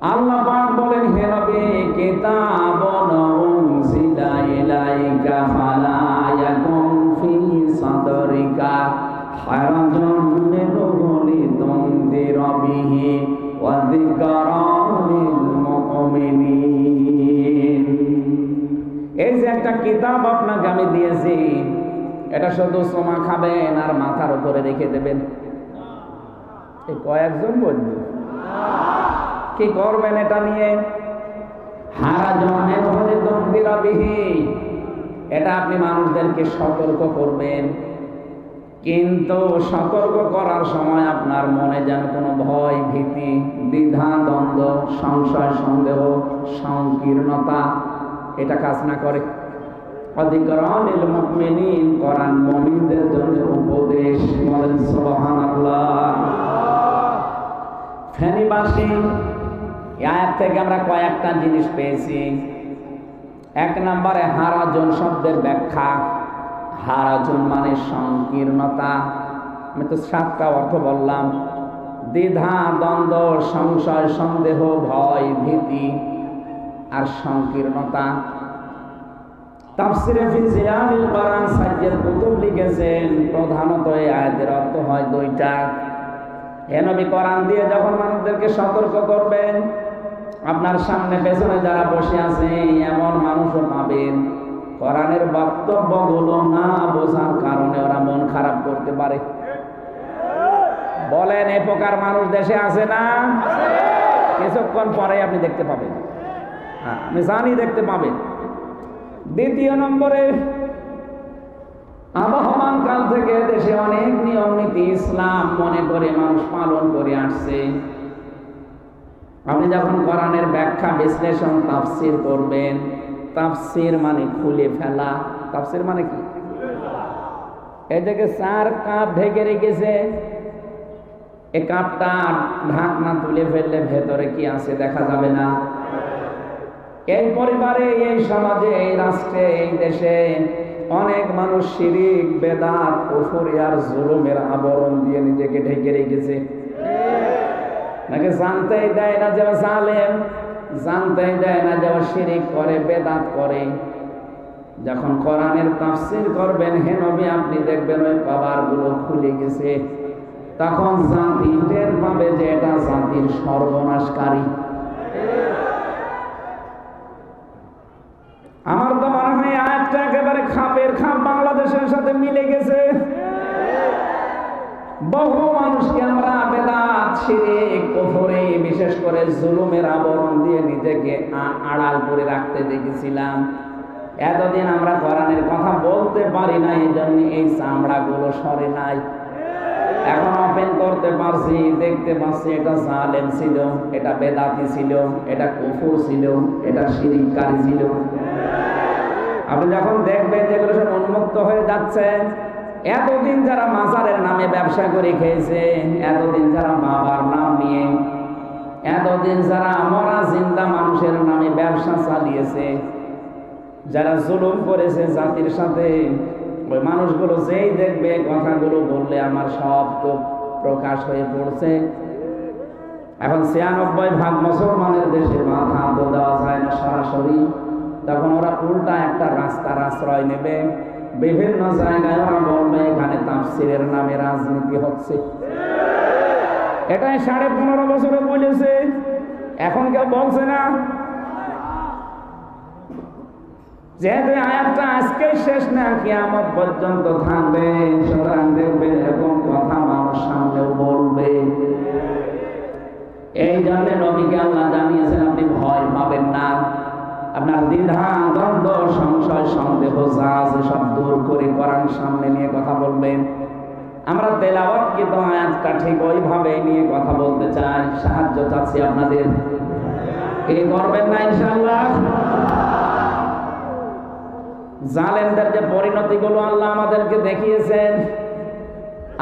আল্লাহ পাক বলেন, হে নবী, কিতাবুন উনজিলা ইলাইকা ফালা ইয়াকুন ফি সাদরিকা হারাজুন মিনহু লিতুনযিরা বিহি ওয়া যিকরা লিল মুমিনিন। এই যে একটা কিতাব আপনাকে আমি দিয়েছি, এটা শুধু সোমা খাবেন আর মাথার উপরে রেখে দেবেন? এই কয়েকজন বলবে কি করবেন এটা নিয়ে? হারাজনের হলে তকদিরা বিহি, এটা আপনি মানুষদেরকে সতর্ক করবেন, কিন্তু সতর্ক করার সময় আপনার মনে যেন কোনো ভয়, ভীতি, দ্বিধা, দ্বন্দ্ব, সংশয়, সন্দেহ, সংকীর্ণতা এটা কাজ না করে। অধিকরণিল মুমিনিন, কোরআন মুমিনদের জন্য উপদেশ। বলেন সুবহানাল্লাহ। ফেনীবাসী আয়াত থেকে আমরা কয়েকটা জিনিস পেয়েছি। এক নম্বরে হারাজন শব্দের ব্যাখ্যা। হারাজন মানে সংকীর্ণতা। আমি তো 7টা অর্থ বললাম: দ্বিধা, দ্বন্দ্ব, সংশয়, সন্দেহ, ভয়, ভীতি আর সংকীর্ণতা। তাফসিরে ফি জিলালিল কোরআন সাইয়্যিদ কুতুব লিখেছেন, প্রধানত এই আয়াতের অর্থ হয় 2টা। হে নবী, কোরআন দিয়ে যখন মানুষদেরকে সতর্ক করবেন, আপনার সামনে পেছনে যারা বসে আছে এমন মানুষও পাবেন কোরআনের বক্তব্যগুলো না বোঝার কারণে ওরা মন খারাপ করতে পারে। বলেন, এই প্রকার মানুষ দেশে আছে না? কিছুক্ষণ পরে আপনি দেখতে পাবেন, আমি জানি দেখতে পাবেন। দ্বিতীয় নম্বরে, আবহমান কাল থেকে দেশে অনেক নিয়ম নীতি ইসলাম মনে করে মানুষ পালন করে আসছে। আপনি যখন কোরআনের ব্যাখ্যা, বিশ্লেষণ, তাফসীর করবেন, তাফসীর মানে খুলে ফেলা। তাফসীর মানে কি? এই যে 4 কাপ ঢেকে রেখেছে, এই কাপটা ঢাকনা তুলে ফেললে ভেতরে কি আছে দেখা যাবে না। এই পরিবারে, এই সমাজে, এই রাষ্ট্রে, এই দেশে অনেক মানুষ শিরিক, বেদাত, কুফরি আর জুলুমের আবরণ দিয়ে নিজেকে ঢেকে রেখেছে। নাকি জানতেই দেয় না যে জালেম, জানতেই দেয় না যে শিরিক করে, বেদাত করে। যখন কোরআনের তাফসীর করবেন, হে নবী, আপনি দেখবেন ওই কভারগুলো খুলে গেছে। তখন জাতি টের পাবে যে এটা জাতির সর্বনাশকারী। আমার তো মনে হয় আয়াতটা একেবারে খাপের খাপ বাংলাদেশের সাথে মিলে গেছে। বহু মানুষকে আমরা বেদাত, শিরক, কুফরি, বিশেষ করে জুলুমের আবরণ দিয়ে নিজেকে আড়াল করে রাখতে দেখেছিলাম। এতদিন আমরা কোরআনের কথা বলতে পারি না, এই জন্য এই চামড়াগুলো সরে নাই। এখন ওপেন করতে পারছি, দেখতে পাচ্ছি এটা জালেম ছিল, এটা বেদাতি ছিল, এটা কুফর ছিল, এটা শিরককারী ছিল। আপনি যখন দেখবেন যেগুলো সব উন্মুক্ত হয়ে যাচ্ছে, এতদিন যারা মাজারের নামে ব্যবসা করে খেয়েছে, এতদিন যারা বাবার নাম নিয়ে, এতদিন যারা মরা জিন্দা মানুষের নামে ব্যবসা চালিয়েছে, যারা জুলুম করেছে জাতির সাথে, ওই মানুষগুলো যেই দেখবে কথাগুলো বললে আমার সব তো প্রকাশ হয়ে পড়ছে। এখন ৯৬% মুসলমানের দেশে মাথা দেওয়া যায় না সরাসরি, তখন ওরা উল্টা একটা রাস্তার আশ্রয় নেবে। বিভিন্ন জায়গায় ওরা বলবে এখানে তাফসীরের নামে রাজনীতি হচ্ছে। এটাই ১৫.৫ বছরে বলেছে, এখন কেউ বলছে না। যেহেতু আয়াতটা আজকেই শেষ না, কিয়ামত পর্যন্ত থাকবে, সুতরাং দেখবেন এরকম কথা মানুষ সামনেও বলবে। এই জন্য নবীকে আল্লাহ জানিয়েছেন আপনি ভয় পাবেন না। আপনার দ্বিধা, দ্বন্দ্ব, সংশয়, সন্দেহ যা আছে সব দূর করে কোরআন সামনে নিয়ে কথা বলবেন। আমরা তেলাওয়াতকৃত আয়াতটা ঠিক ওইভাবে নিয়ে কথা বলতে চাই, সাহায্য চাচ্ছি আপনাদের। এই করবেন না ইনশাআল্লাহ? জালেমদের যে পরিণতিগুলো আল্লাহ আমাদেরকে দেখিয়েছেন,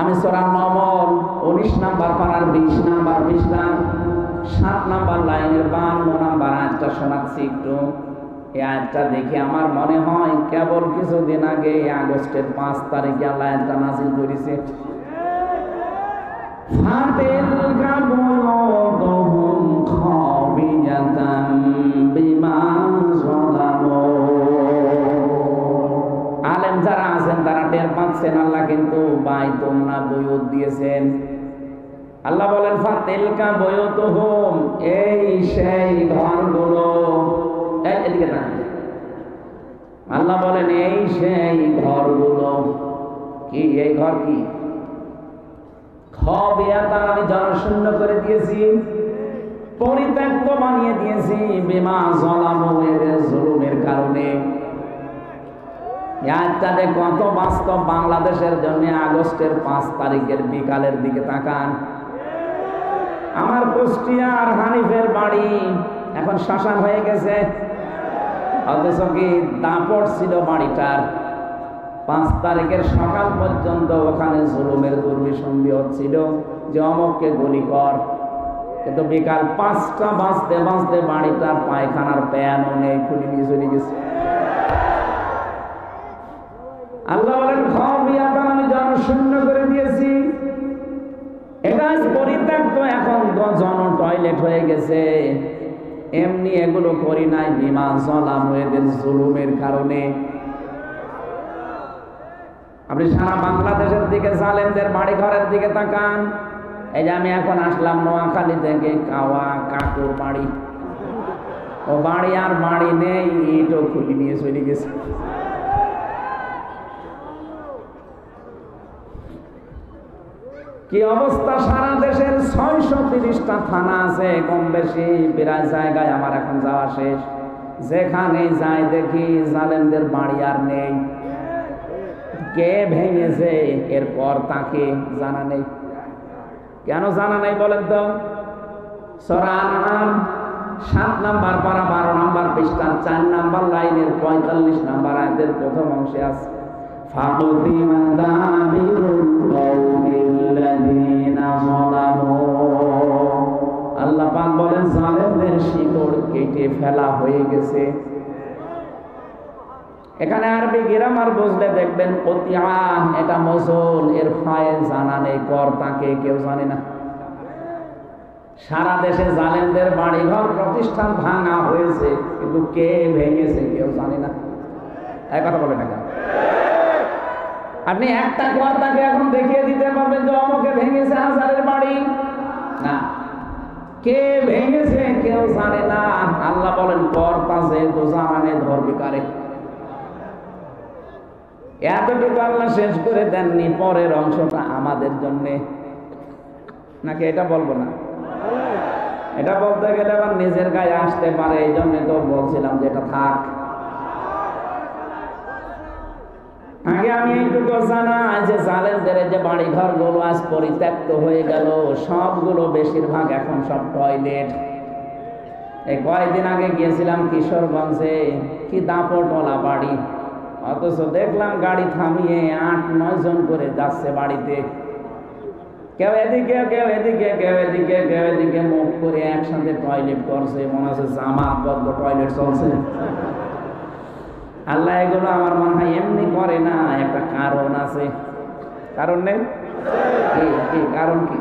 আমি সূরা নমল 19 নাম্বার পারার 20 নাম্বার পৃষ্ঠা 7 নাম্বার লাইনের 52 নাম্বার আয়াতটা শোনাচ্ছি একটু। এই আয়াতটা দেখে আমার মনে হয় কেবল কিছুদিন আগে আগস্টের 5 তারিখে আল্লাহ আয়াতটা নাযিল করেছে। ফাতিল কাবুলুহুম খাবি বুয়ুত দিয়েছেন। আল্লাহ বলেন ফাতিলকা বুয়ুতুহুম, এই সেই ঘরগুলো। এদিকে তাকান, আল্লাহ বলেন এই সেই ঘরগুলো। কি এই ঘর? কি খাবিয়াতান, আমি জনশূন্য করে দিয়েছি, পরিত্যক্ত বানিয়ে দিয়েছি, বিমা যালামু, এদের জুলুমের কারণে। আজকে কত বাস্তব বাংলাদেশের জন্য। আগস্টের 5 তারিখের বিকালের দিকে তাকান, আমার কুষ্টিয়ার হানিফের বাড়ি এখন শ্মশান হয়ে গেছে, অথচ কি দাপট ছিল বাড়িটার। 5 তারিখের সকাল পর্যন্ত ওখানে জুলুমের দুর্বিসন্ধি হচ্ছিল যে অমককে গুলি কর, কিন্তু বিকাল 5টা বাজতে বাজতে বাড়িটার পায়খানার প্যানও নেই, খুলে নিয়ে চলে গেছে। আল্লাহ বলেন খাবিয়াতান, আমি জনশূন্য করে দিয়েছি। এটা পরিত্যক্ত, এখন জন টয়লেট হয়ে গেছে। এমনি এগুলো করি নাই, বিমা যালামু, এদের জুলুমের কারণে। আপনি সারা বাংলাদেশের দিকে জালেমদের বাড়ি ঘরের দিকে তাকান। এই যে আমি এখন আসলাম নোয়াখালী থেকে, কাওয়া কাকুর বাড়ি, ও বাড়ি আর বাড়ি নেই, ইটও খুলে নিয়ে চলে গেছে। কি অবস্থা! সারা দেশের 630টা থানা আছে কম বেশি, প্রায় জায়গায় আমার এখন যাওয়া শেষ। যেখানে যাই দেখি জালেমদের বাড়ি আর নেই। কে ভেঙেছে এরপর তাকে জানা নেই। কেন জানা নেই বলেন তো? সূরা আনআম 7 নাম্বার পারা 12 নাম্বার পৃষ্ঠা 4 নাম্বার লাইনের 45 নাম্বার আয়াতের প্রথম অংশে আছে, ফাকুতিমা দাবিরুল কওমিল্লাযীনা যালামু। আল্লাহ পাক বলেন জালেমদের শিকড় কেটে ফেলা হয়ে গেছে। এখানে আরবি গ্রামার বুঝলে দেখবেন কতিয়া, এটা মজুল, এর ফাইল জানা নেই, কর্তাকে কেউ জানে না। সারা দেশে জালেমদের বাড়িঘর প্রতিষ্ঠান ভাঙা হয়েছে, কিন্তু কে ভেঙেছে কেউ জানে না। এক কথা বলে না কেন? আপনি একটা কর্তাকে এখন দেখিয়ে দিতে পারবেন যে অমুকে ভেঙেছে হাজারের বাড়ি? না, কে ভেঙেছে কেউ জানে না। আল্লাহ বলেন কর্তা যেহেতু জানে ধরবে কারে। এতটুকু আল্লাহ শেষ করে দেননি, পরের অংশটা আমাদের জন্যে। নাকি এটা বলবো না? এটা বলতে গেলে আবার নিজের গায়ে আসতে পারে, এই জন্য তো বলছিলাম যে এটা থাক। আগে আমি এইটুকু জানা যে জালেমদের যে বাড়ি ঘর গুলো আজ পরিত্যক্ত হয়ে গেল, সবগুলো বেশিরভাগ এখন সব টয়লেট। এই কয়েকদিন আগে গিয়েছিলাম কিশোরগঞ্জে, কি দাপটওয়ালা বাড়ি, অথচ দেখলাম গাড়ি থামিয়ে 8-9 জন করে যাচ্ছে বাড়িতে। কেউ এদিকে কেউ এদিকে, কেউ এদিকে কেউ এদিকে, মুখ করে একসাথে টয়লেট করছে, মনে হচ্ছে জামাতবদ্ধ টয়লেট চলছে। আল্লাহ এগুলো আমার মনে হয় এমনি করে না, একটা কারণ আছে। কারণ নেই? কি কারণ? কি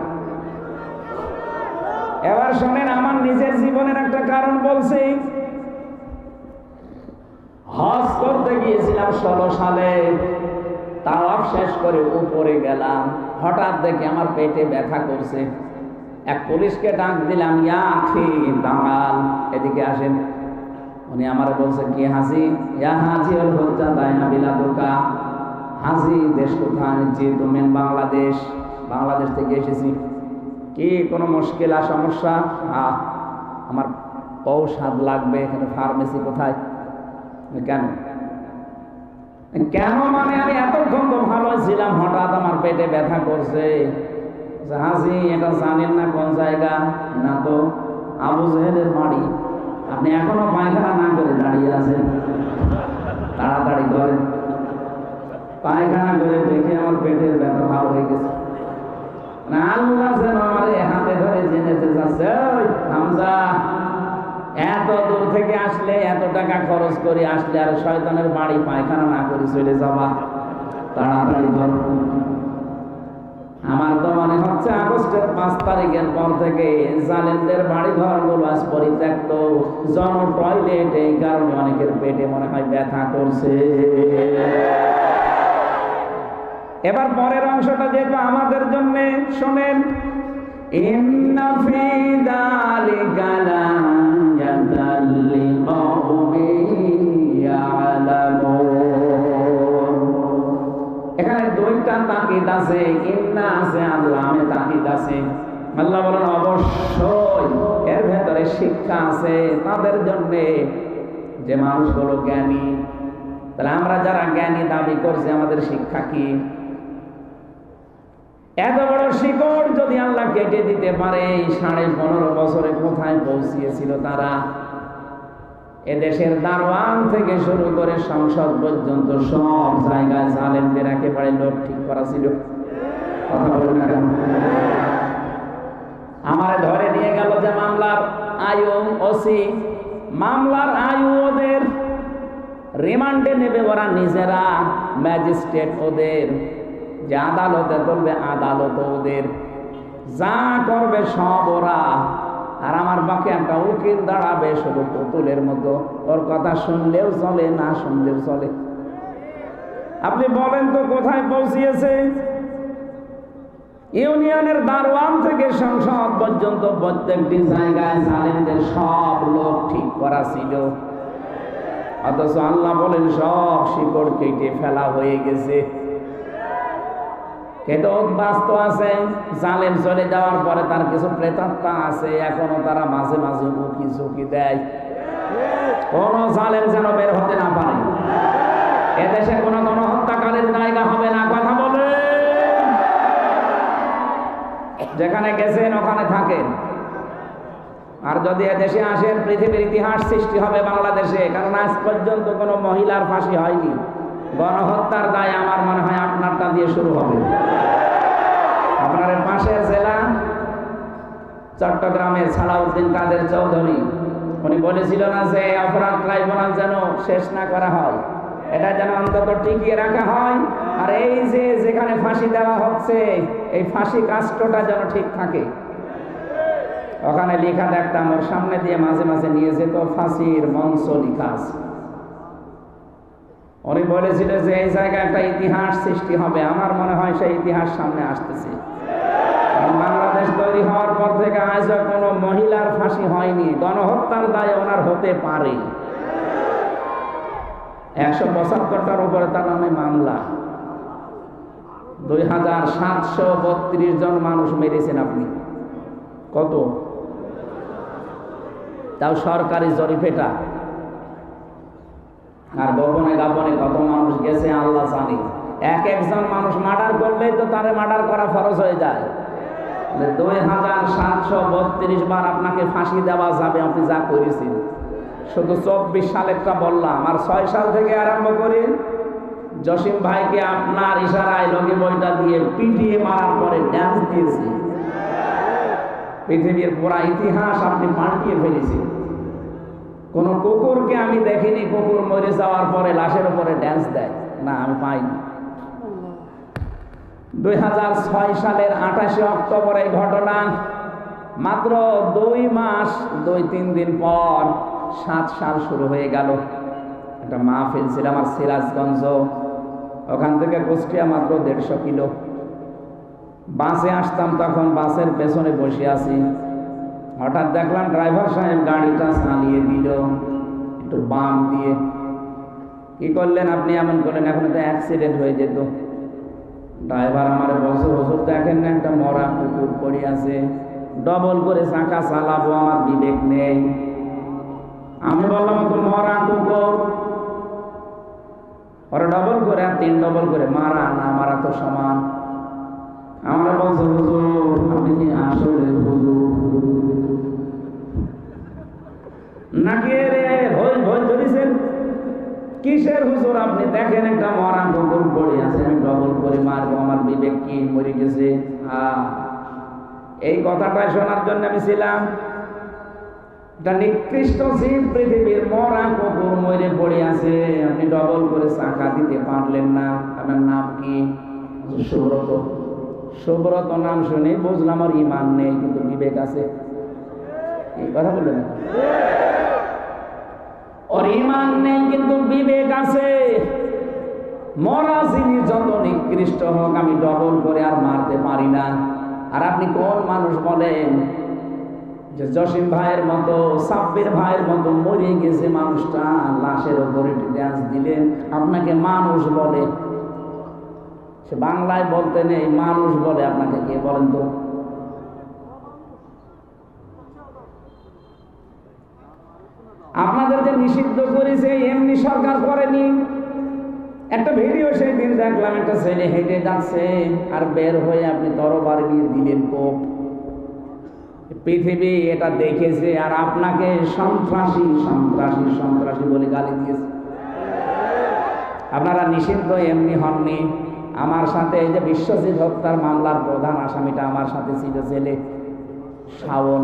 এবার শোনেন, আমার নিজের জীবনের একটা কারণ বলছি। হজ করতে গিয়েছিলাম 16 সালে, তাওয়াফ শেষ করে উপরে গেলাম, হঠাৎ দেখি আমার পেটে ব্যথা করছে। এক পুলিশকে ডাক দিলাম, ইয়া আখি দাঁড়ান, এদিকে আসেন। উনি আমার বলছে কি হাজি? ইয়া হাজি আল হুজ্জা দায়না বিলাদুকা। হাজি দেশ কোথায়? জি তুমি বাংলাদেশ। বাংলাদেশ থেকে এসেছি। কি কোনো মুশকিলা সমস্যা? হ্যাঁ, আমার ঔষধ লাগবে, এখানে ফার্মেসি কোথায়? কেন? কেন মানে আমি এতক্ষণ তো ভালো ছিলাম, হঠাৎ আমার পেটে ব্যথা করছে। হাজি এটা জানেন না কোন জায়গা? না তো। আবু জেহেলের বাড়ি। আপনি এখনো পায়খানা না করে দাঁড়িয়ে আছেন, তাড়াতাড়ি করেন। পায়খানা করে দেখে আমার পেটের ব্যথা ভালো হয়ে গেছে। না, আল্লাহ যেন আমার হাতে ধরে জেনেতে যাচ্ছে, ওই হামজা এত দূর থেকে আসলে, এত টাকা খরচ করে আসলে, আর শয়তানের বাড়ি পায়খানা না করে চলে যাবা, তাড়াতাড়ি করো। আমার তো মনে হচ্ছে আগস্টের 5 তারিখের পর থেকে জালেমদের বাড়ি ঘরগুলো আজ পরিত্যক্ত, জন টয়লেট। এই কারণে অনেকের পেটে মনে হয় ব্যথা করছে। এবার পরের অংশটা যেহেতু আমাদের জন্য, শোনেন, ইন্না ফি যালিকা লাআয়াতাল লিকাওমিন ইয়ালামুন। এখানে দুইটা তাকিদ আছে, ইন্না আছে আর লামে তাকিদ আছে। আল্লাহ বলেন অবশ্যই এর ভেতরে শিক্ষা আছে তাদের জন্য যে মানুষগুলো জ্ঞানী। তাহলে আমরা যারা জ্ঞানী দাবি করছি, আমাদের শিক্ষা কি? এত বড় শিকড় যদি আল্লাহ কেটে দিতে পারে, 15.5 বছরে কোথায় পৌঁছিয়েছিল তারা? এদেশের দারওয়ান থেকে শুরু করে সংসদ পর্যন্ত সব জায়গায় জালেমদের একেবারে লোক ঠিক করা ছিল। কথা বলুন না কেন? আমার ধরে নিয়ে গেল যে মামলার আয়ু ওসি, মামলার আয়ু ওদের, রিমান্ডে নেবে ওরা নিজেরা, ম্যাজিস্ট্রেট ওদের, যে আদালতে করবে আদালত ওদের, যা করবে সব ওরা। আর আমার পক্ষে একটা উকিল দাঁড়াবে শুধু পুতুলের মতো, ওর কথা শুনলেও চলে, না শুনলেও চলে। আপনি বলেন তো কোথায় পৌঁছিয়েছে? ইউনিয়নের দারওয়ান থেকে সংসদ পর্যন্ত প্রত্যেকটি জায়গায় জালেমদের সব লোক ঠিক করা ছিল। অথচ আল্লাহ বলেন সব শিকড় কেটে ফেলা হয়ে গেছে। কিন্তু অভ্যস্ত আছে, জালেম চলে যাওয়ার পরে তার কিছু প্রেতাত্মা আছে, এখনো তারা মাঝে মাঝে উকি ঝুঁকি দেয়, কোন জালেম যেন বের হতে না পারে। এদেশে কোনো গণহত্যাকারীর জায়গা হবে না। কথা বলে, যেখানে গেছেন ওখানে থাকেন। আর যদি এদেশে আসেন, পৃথিবীর ইতিহাস সৃষ্টি হবে বাংলাদেশে, কারণ আজ পর্যন্ত কোনো মহিলার ফাঁসি হয়নি। গণহত্যার দায় আমার মনে হয় আপনারটা দিয়ে শুরু হবে। আপনার পাশের জেলা চট্টগ্রামের সালাউদ্দিন কাদের চৌধুরী, উনি বলেছিল না যে অপরাধ ট্রাইব্যুনাল যেন শেষ না করা হয়, এটা যেন অন্তত টিকিয়ে রাখা হয়। আর এই যে যেখানে ফাঁসি দেওয়া হচ্ছে, এই ফাঁসি কাস্টটা যেন ঠিক থাকে। ওখানে লেখা দেখতাম, ওর সামনে দিয়ে মাঝে মাঝে নিয়ে যেত, ফাঁসির মঞ্চ লেখা আছে। উনি বলেছিল যে এই জায়গায় একটা ইতিহাস সৃষ্টি হবে। আমার মনে হয় সেই ইতিহাস সামনে আসতেছে। বাংলাদেশ তৈরি হওয়ার পর থেকে আজও কোনো মহিলার ফাঁসি হয়নি। গণহত্যার দায় ওনার হতে পারে। 175টার উপরে তার নামে মামলা। 2732 জন মানুষ মেরেছেন আপনি। কত? তাও সরকারি জরিপেটা। আর গোপনে গোপনে কত মানুষ গেছে আল্লাহ জানে। একজন মানুষ মার্ডার করলেই তো তারে মার্ডার করা ফরজ হয়ে যায়। 2732 বার আপনাকে ফাঁসি দেওয়া যাবে, আপনি যা করেছেন। শুধু 24 সালেরটা বললাম, আর 6 সাল থেকে আরম্ভ করে জসিম ভাইকে আপনার ইশারায় লগি বইটা দিয়ে পিটিয়ে মারার পরে ড্যান্স দিয়েছে। পৃথিবীর পুরা ইতিহাস আপনি পাল্টিয়ে ফেলেছেন। কোন কুকুরকে আমি দেখিনি কুকুর মরে যাওয়ার পরে লাশের উপরে ড্যান্স দেয়, না আমি পাইনি। 2006 সালের 28 অক্টোবর এই ঘটনা। মাত্র 2 মাস 2-3 দিন পর 7 সাল শুরু হয়ে গেল। একটা মাহফিল ছিল আমার সিরাজগঞ্জ, ওখান থেকে কুষ্টিয়া মাত্র 150 কিলো। বাসে আসতাম, তখন বাসের পেছনে বসে আছি, হঠাৎ দেখলাম ড্রাইভার সাহেব গাড়িটা চালিয়ে দিল একটু বাম দিয়ে। কি করলেন আপনি এমন করলেন? এখন তো অ্যাক্সিডেন্ট হয়ে যেত। ড্রাইভার আমার বছর বছর দেখেন না, একটা মরা কুকুর পড়ে আছে, ডবল করে চাকা চালাবো, আমার বিবেক নেই। আমি বললাম তো মরা কুকুর, ওরা ডবল করে আর 3 ডবল করে মারা না মারা তো সমান। আমরা বলছো হুজুর আপনি কি আসলে হুজুর নাকি রে? ভয় ভয় ধরেছেন কিসের হুজুর? আপনি দেখেন একটা মরা কুকুর পড়ে আছে, আমি ডবল করে মারবো, আমার বিবেক কি মরে গেছে? এই কথাটা শোনার জন্য আমি ছিলাম। একটা নিকৃষ্ট জীব পৃথিবীর, মরা কুকুর মরে পড়ে আছে, আপনি ডবল করে চাকা দিতে পারলেন না। আপনার নাম কি? সুব্রত। সুব্রত নাম শুনে বুঝলাম আর ইমান নেই, কিন্তু বিবেক আছে। এই কথা বললেন, ওর ইমান নেই কিন্তু বিবেক আছে। মরা জিনিস যত নিকৃষ্ট হোক আমি ডবল করে আর মারতে পারি না। আর আপনি কোন মানুষ বলেন যে জসিম ভাইয়ের মতো, সাব্বির ভাইয়ের মতো মরে গেছে মানুষটা, লাশের উপরে ড্যান্স দিলেন, আপনাকে মানুষ বলে? সে বাংলায় বলতে নেই, মানুষ বলে আপনাকে কে বলেন তো? আপনাদের যে নিষিদ্ধ করেছে এমনি সরকার করেনি। একটা ভিডিও সেই দিন দেখলাম, একটা ছেলে হেঁটে যাচ্ছে আর বের হয়ে আপনি তরবারি নিয়ে দিলেন কোপ। পৃথিবী এটা দেখেছে আর আপনাকে সন্ত্রাসী সন্ত্রাসী সন্ত্রাসী বলে গালি দিয়েছে। আপনারা নিষিদ্ধ এমনি হননি। আমার সাথে এই যে বিশ্বজিৎ হত্যার মামলার প্রধান আসামিটা আমার সাথে ছিল ছেলে শাওন,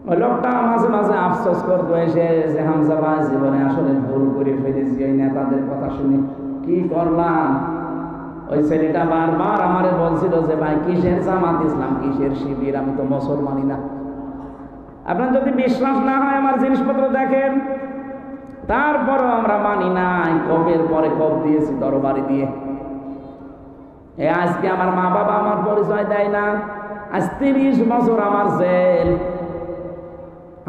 ওই লোকটা মাঝে মাঝে আফসোস করতো এসে যে হামজা ভাই জীবনে আসলে ভুল করে ফেলেছি, ওই নেতাদের কথা শুনে কি করলাম। ওই ছেলেটা বারবার আমারে বলছিল যে ভাই কিসের জামাত ইসলাম, কিসের শিবির, আমি তো মুসলমানই না। আপনার যদি বিশ্বাস না হয় আমার জিনিসপত্র দেখেন, তারপরও আমরা মানি নাই। কবের পরে কব দিয়েছি তরবারি দিয়ে। আজকে আমার মা বাবা আমার পরিচয় দেয় না, আজ 30 বছর আমার জেল।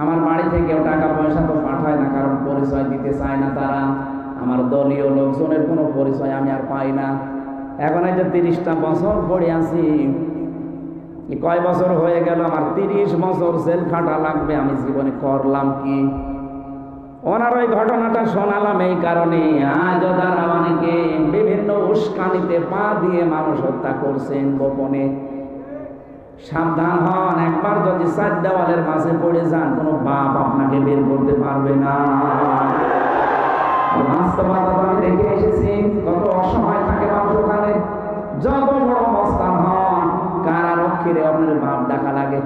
আমার বাড়ি থেকেও টাকা পয়সা তো পাঠায় না, কারণ পরিচয় দিতে চায় না তারা। আমার দলীয় লোকজনের কোনো পরিচয় আমি আর পাই না। এখন এই যে 30টা বছর পড়ে আছি, কয় বছর হয়ে গেল, আমার 30 বছর জেল খাটা লাগবে। আমি জীবনে করলাম কি? ওনার ওই ঘটনাটা শোনালাম এই কারণে, আজ তারা অনেকে বিভিন্ন উস্কানিতে পা দিয়ে মানুষ হত্যা করছেন গোপনে। সাবধান হন, একবার যদি 4 দেওয়ালের মাঝে পড়ে যান, কোনো বাপ আপনাকে বের করতে পারবে না। বাস্তবতা আমি দেখে এসেছি, কত অসহায় থাকে মানুষ ওখানে। যত বড় মস্তান হন, কারারক্ষীরে আপনার বাপ ডাকা লাগে।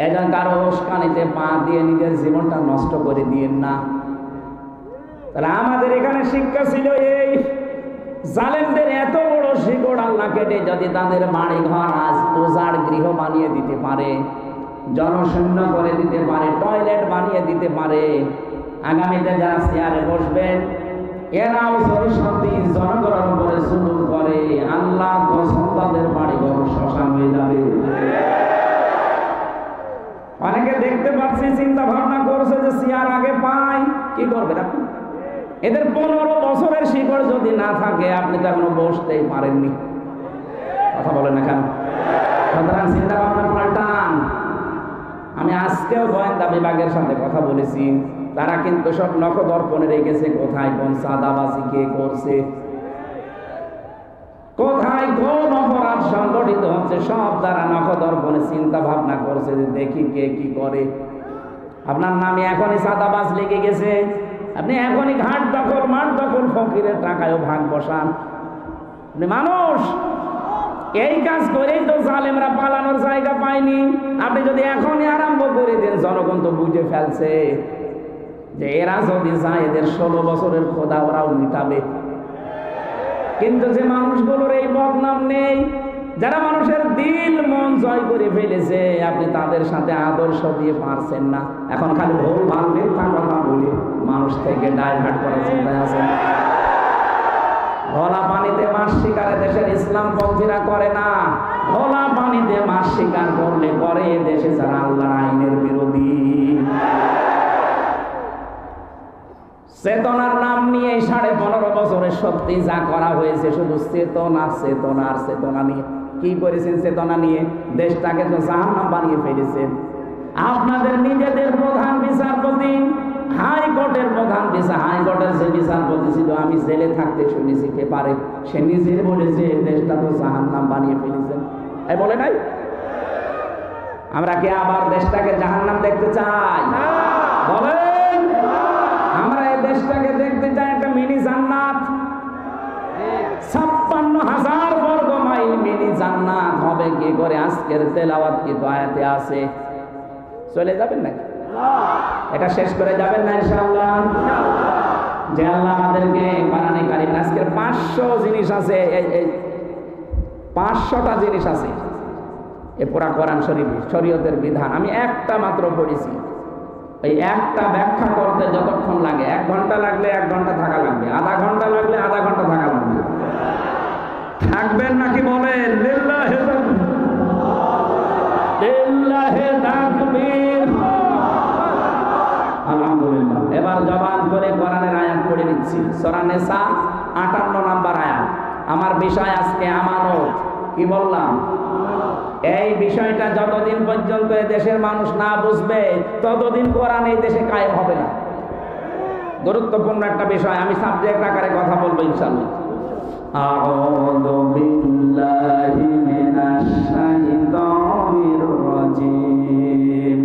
একজন কারো উস্কানিতে পা দিয়ে নিজের জীবনটা নষ্ট করে দিয়েন না। তাহলে আমাদের এখানে শিক্ষা ছিল এই, জালেমদের এত বড় শিকড় আল্লাহ কেটে যদি তাদের বাড়ি ঘর আজ উজাড় গৃহ বানিয়ে দিতে পারে, জনশূন্য করে দিতে পারে, টয়লেট বানিয়ে দিতে পারে, আগামীতে যারা চেয়ারে বসবেন এরাও যদি সত্যি জনগণের উপরে জুলুম করে, আল্লাহ কসম তাদের বাড়ি ঘর শ্মশান হয়ে যাবে। অনেকে দেখতে পাচ্ছি চিন্তা ভাবনা করছে যে চেয়ার আগে পাই, কি করবেন আপনি? এদের 15 বছরের শিকড় যদি না থাকে, আপনি তো এখনো বসতেই পারেননি। কথা বলেন না কেন? সুতরাং চিন্তা ভাবনা পাল্টান। আমি আজকেও গোয়েন্দা বিভাগের সাথে কথা বলেছি, তারা কিন্তু সব নখদর্পণে রেখেছে কোথায় কোন চাঁদাবাজি কে করছে, কোথায় কোন অপরাধ সংগঠিত হচ্ছে, সব তারা নখদর্পণে চিন্তা ভাবনা করছে যে দেখি কে কি করে। আপনার নামে এখনই চাঁদাবাজ লেগে গেছে, আপনি এখনই ঘাট দখল, মাঠ দখল, ফকিরের টাকায়ও ভাগ বসান। মানুষ এই কাজ করেই তো জালেমরা পালানোর জায়গা পায়নি। আপনি যদি এখনই আরম্ভ করে দেন, জনগণ তো বুঝে ফেলছে যে এরা যদি যায় এদের 16 বছরের খোদা ওরাও মিটাবে। কিন্তু যে মানুষগুলোর এই বদনাম নেই, যারা মানুষের দিল মন জয় করে ফেলেছে, আপনি তাদের সাথে আদর্শ দিয়ে পারছেন না। এখন খালি ভুল ভাল মিথ্যা কথা বলে মানুষ থেকে ডাইভার্ট করার চিন্তায় আছেন। ঘোলা পানিতে মাছ শিকারে দেশের ইসলাম পন্থীরা করে না, ঘোলা পানিতে মাছ শিকার করলে করে দেশে যারা আল্লাহর আইনের বিরোধী। চেতনার নাম নিয়ে 15.5 বছরের সত্যি যা করা হয়েছে, শুধু চেতনা চেতনা আর চেতনা নিয়ে। কি করেছেন চেতনা নিয়ে? দেশটাকে তো জাহান্নাম বানিয়ে ফেলেছেন। আপনাদের নিজেদের প্রধান বিচারপতি, হাইকোর্টের প্রধান হাইকোর্টের যে বিচারপতি ছিল, আমি জেলে থাকতে শুনেছি পেপারে, সে নিজে বলেছে দেশটা তো জাহান্নাম বানিয়ে ফেলেছেন। এই বলে নাই? আমরা কি আবার দেশটাকে জাহান্নাম দেখতে চাই? বলেন, আমরা এই দেশটাকে দেখতে চাই একটা মিনি জান্নাত। 56,000 বর্গ মাইল মিনি জান্নাত হবে কি করে? আজকের তেলাওয়াত কি আয়াতে আছে? চলে যাবেন নাকি? এটা শেষ করে যাবেন না ইনশাআল্লাহ? যে আল্লাহ আমাদেরকে কোরআনে কারীম, আজকের 500 জিনিস আছে, এই 500টা জিনিস আছে এ পুরা কোরআন শরীফ, শরীয়তের বিধান। আমি একটা মাত্র পড়েছি, এই একটা ব্যাখ্যা করতে যতক্ষণ লাগে, 1 ঘন্টা লাগলে 1 ঘন্টা থাকা লাগবে, আধা ঘন্টা লাগলে আধা ঘন্টা থাকা লাগবে। থাকবেন নাকি বলেন? লিল্লাহি তাকবীর, আলহামদুলিল্লাহ। এবার জবান করে কোরআনের আয়াত পড়ে নিচ্ছি। সূরা নিসা 58 নম্বর আয়াত। আমার বিষয় আজকে আমানত। কি বললাম? এই বিষয়টা যতদিন পর্যন্ত এই দেশের মানুষ না বুঝবে ততদিন কোরআন এই দেশে কায়েম হবে না। গুরুত্বপূর্ণ একটা বিষয়, আমি সাবজেক্ট আকারে কথা বলবো ইনশাআল্লাহ। আউযু বিল্লাহি মিনাশ শাইতানির রাজীম।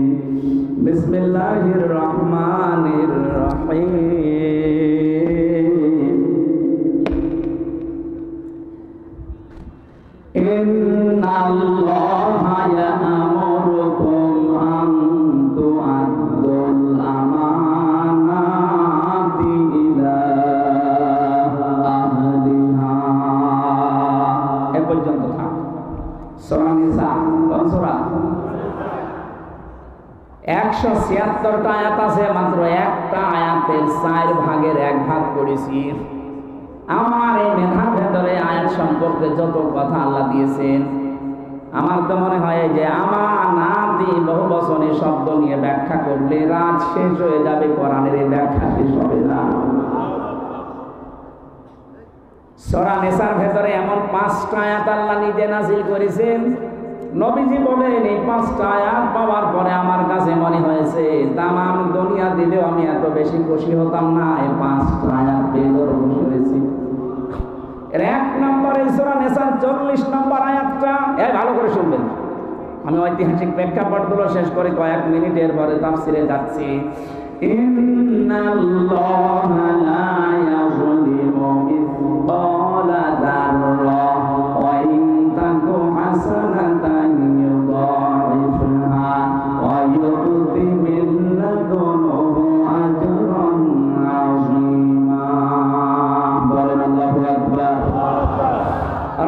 বিসমিল্লাহির রহমানির রহিম। ইন্নাল্লাহা ইয়া'মুরুকুম আন তু'আদ্দুল আমানাতি ইলা আহলিহা। এ পর্যন্ত থাক। সূরা নিসা কোন সূরা? 176টা আয়াত আছে, মাত্র একটা আয়াতের 4 ভাগের 1 ভাগ পড়েছি। আমার এই মেধার ভেতরে আয়াত সম্পর্কে যত কথা আল্লাহ দিয়েছেন, আমার তো মনে হয় যে আমানাতি বহু বচনে শব্দ নিয়ে ব্যাখ্যা করলে রাত শেষ হয়ে যাবে, কোরআনের এই ব্যাখ্যা শেষ হবে না। সূরা নিসার ভেতরে এমন 5টা আয়াত আল্লাহ নিজে নাযিল করেছেন। নবীজি বলেন, এই 5টা আয়াত পাওয়ার পরে আমার কাছে মনে হয়েছে তামাম দুনিয়া দিলেও আমি এত বেশি খুশি হতাম না। এই 5টা আয়াত পেয়ে খুশি হয়েছি। এর 1 নম্বরে সূরা নিসার 40 নম্বর আয়াতটা, ভালো করে শুনবেন। আমি ঐতিহাসিক প্রেক্ষাপটগুলো শেষ করে কয়েক মিনিটের পরে তাফসিরে যাচ্ছি। ইন্নাল্লাহা লা ইয়াযলিমু মিসকালা যাররা ওয়া ইন তাকু হাসানাতান ইউদাইফহা ওয়া ইউতি মিন লাদুনহু আজরান আযীমা। বলেন আল্লাহু আকবার।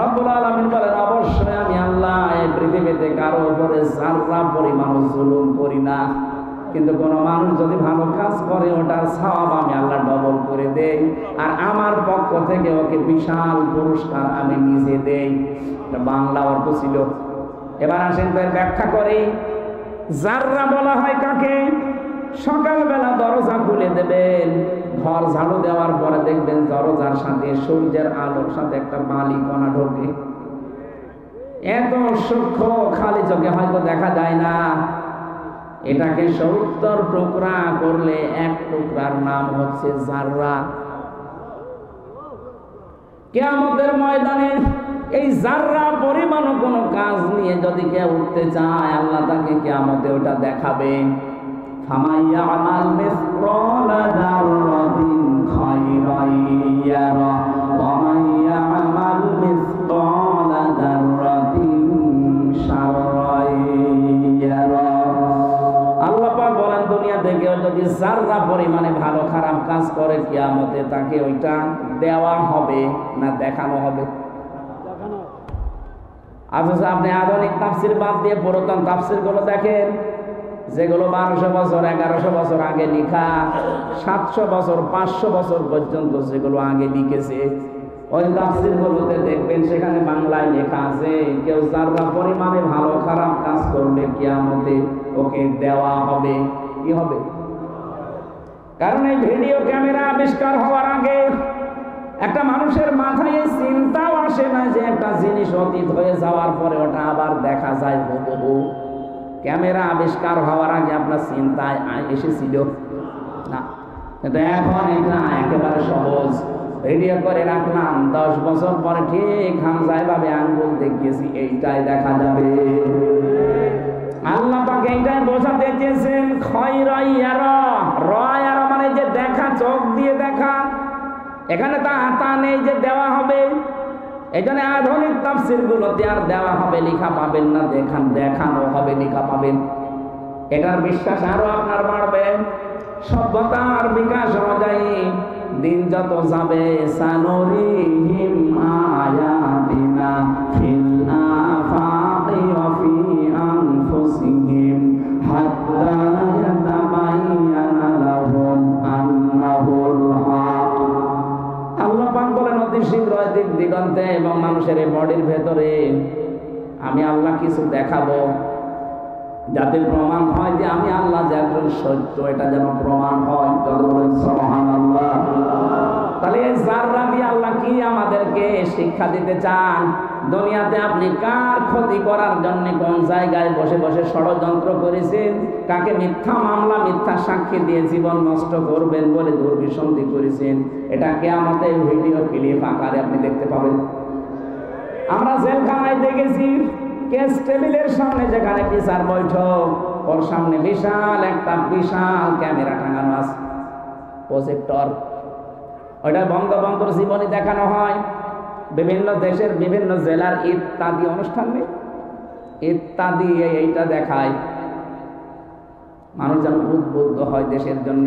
রব্বুল আলামিন বলেন, অবশ্যই আমি আল্লাহ এই পৃথিবীতে কারো উপরে যারা পরিমাণ জুলুম করি না, কিন্তু কোন মানুষ যদি ভালো কাজ করে ওটার সওয়াব আমি আল্লাহ ডবল করে দেই, আর আমার পক্ষ থেকে ওকে বিশাল পুরস্কার আমি নিজে দেই। এটা বাংলা অর্থ ছিল। এবার আসেন তো ব্যাখ্যা করি। যাররা বলা হয় কাকে? সকালবেলা দরজা খুলে দেবেন, ঘর ঝাড়ু দেওয়ার পরে দেখবেন দরজার সাথে সূর্যের আলোর সাথে একটা বালি কণা ঢোকে। এত সূক্ষ্ম খালি চোখে হয়তো দেখা যায় না। এটাকে 70 টুকরা করলে 1 টুকরার নাম হচ্ছে যাররা। কিয়ামতের ময়দানে এই যাররা পরিমাণ কোনো কাজ নিয়ে যদি কেউ উঠতে চায়, আল্লাহ তাকে কিয়ামতে ওটা দেখাবেন। ফামাইয়া আমাল মিসকালা যাররাতিন খায়রান ইয়ারা ওয়া মাইয়া আমাল মিসকালা যাররাতিন শাররান ইয়ারা। আল্লাহ পাক বলেন, দুনিয়া থেকে যদি যাররা পরিমাণে ভালো খারাপ কাজ করে, কিয়ামতে তাকে ওইটা দেওয়া হবে না দেখানো হবে? আচ্ছা, আপনি আধুনিক তাফসির বাদ দিয়ে পুরাতন তাফসিরগুলো দেখেন, যেগুলো 1200 বছর 1100 বছর আগে লেখা, 700 বছর 500 বছর পর্যন্ত যেগুলো আগে লিখেছে, ওই তাফসিরগুলোতে দেখবেন সেখানে বাংলায় লেখা আছে কেউ যারা পরিমাণে ভালো খারাপ কাজ করলে কিয়ামতে ওকে দেওয়া হবে। কি হবে? কারণ এই ভিডিও ক্যামেরা আবিষ্কার হওয়ার আগে একটা মানুষের মাথায় এই চিন্তাও আসে না যে একটা জিনিস অতীত হয়ে যাওয়ার পরে ওটা আবার দেখা যায় হুবহু। ক্যামেরা আবিষ্কার হওয়ার আগে আপনার চিন্তায় এসেছিল না, কিন্তু এখন এটা একেবারে সহজ। ভিডিও করে রাখলাম, 10 বছর পরে ঠিক হামজায় ভাবে আঙ্গুল দেখিয়েছি, এইটাই দেখা যাবে। আল্লাহ পাক এইটাই বোঝাতে চেয়েছেন। খয়রান ইয়ারা, রয়ারা মানে যে দেখা, চোখ দিয়ে দেখা। এখানে তা নেই যে দেওয়া হবে। এই জন্য আধুনিক তাফসিরগুলোতে আর দেওয়া হবে লেখা পাবেন না, দেখানো হবে লেখা পাবেন। এটার বিশ্বাস আরো আপনার বাড়বে। সভ্যতার বিকাশ অনুযায়ী দিন যত যাবে, সানুরিহিম আয়াতিনা ফিল আফাকি ওয়া ফি আনফুসিহিম হাত্তা ইয়াতাবায়্যানা দুনিয়াতে এবং মানুষের এই বডির ভেতরে আমি আল্লাহ কিছু দেখাবো, যাতে প্রমাণ হয় যে আমি আল্লাহ যে একজন সত্য, এটা যেন প্রমাণ হয়। সুবহানাল্লাহ। তাহলে এই জাররা দিয়ে আল্লাহ কি আমাদেরকে শিক্ষা দিতে চান? দুনিয়াতে আপনি কার ক্ষতি করার জন্য কোন জায়গায় বসে বসে ষড়যন্ত্র করেছেন, কাকে মিথ্যা মামলা মিথ্যা সাক্ষী দিয়ে জীবন নষ্ট করবেন বলে দুর্বিসন্ধি করেছেন, এটা কিয়ামতের ভিডিও ক্লিপ আকারে আপনি দেখতে পাবেন। আমরা জেলখানায় দেখেছি কেস টেবিলের সামনে যেখানে বিচার বৈঠক, ওর সামনে বিশাল ক্যামেরা টাঙানো আছে, প্রজেক্টর। ওইটা বঙ্গবন্ধুর জীবনী দেখানো হয়, বিভিন্ন দেশের বিভিন্ন জেলার ইত্যাদি অনুষ্ঠান নেই ইত্যাদি এইটা দেখায়, মানুষ যেন উদ্বুদ্ধ হয় দেশের জন্য।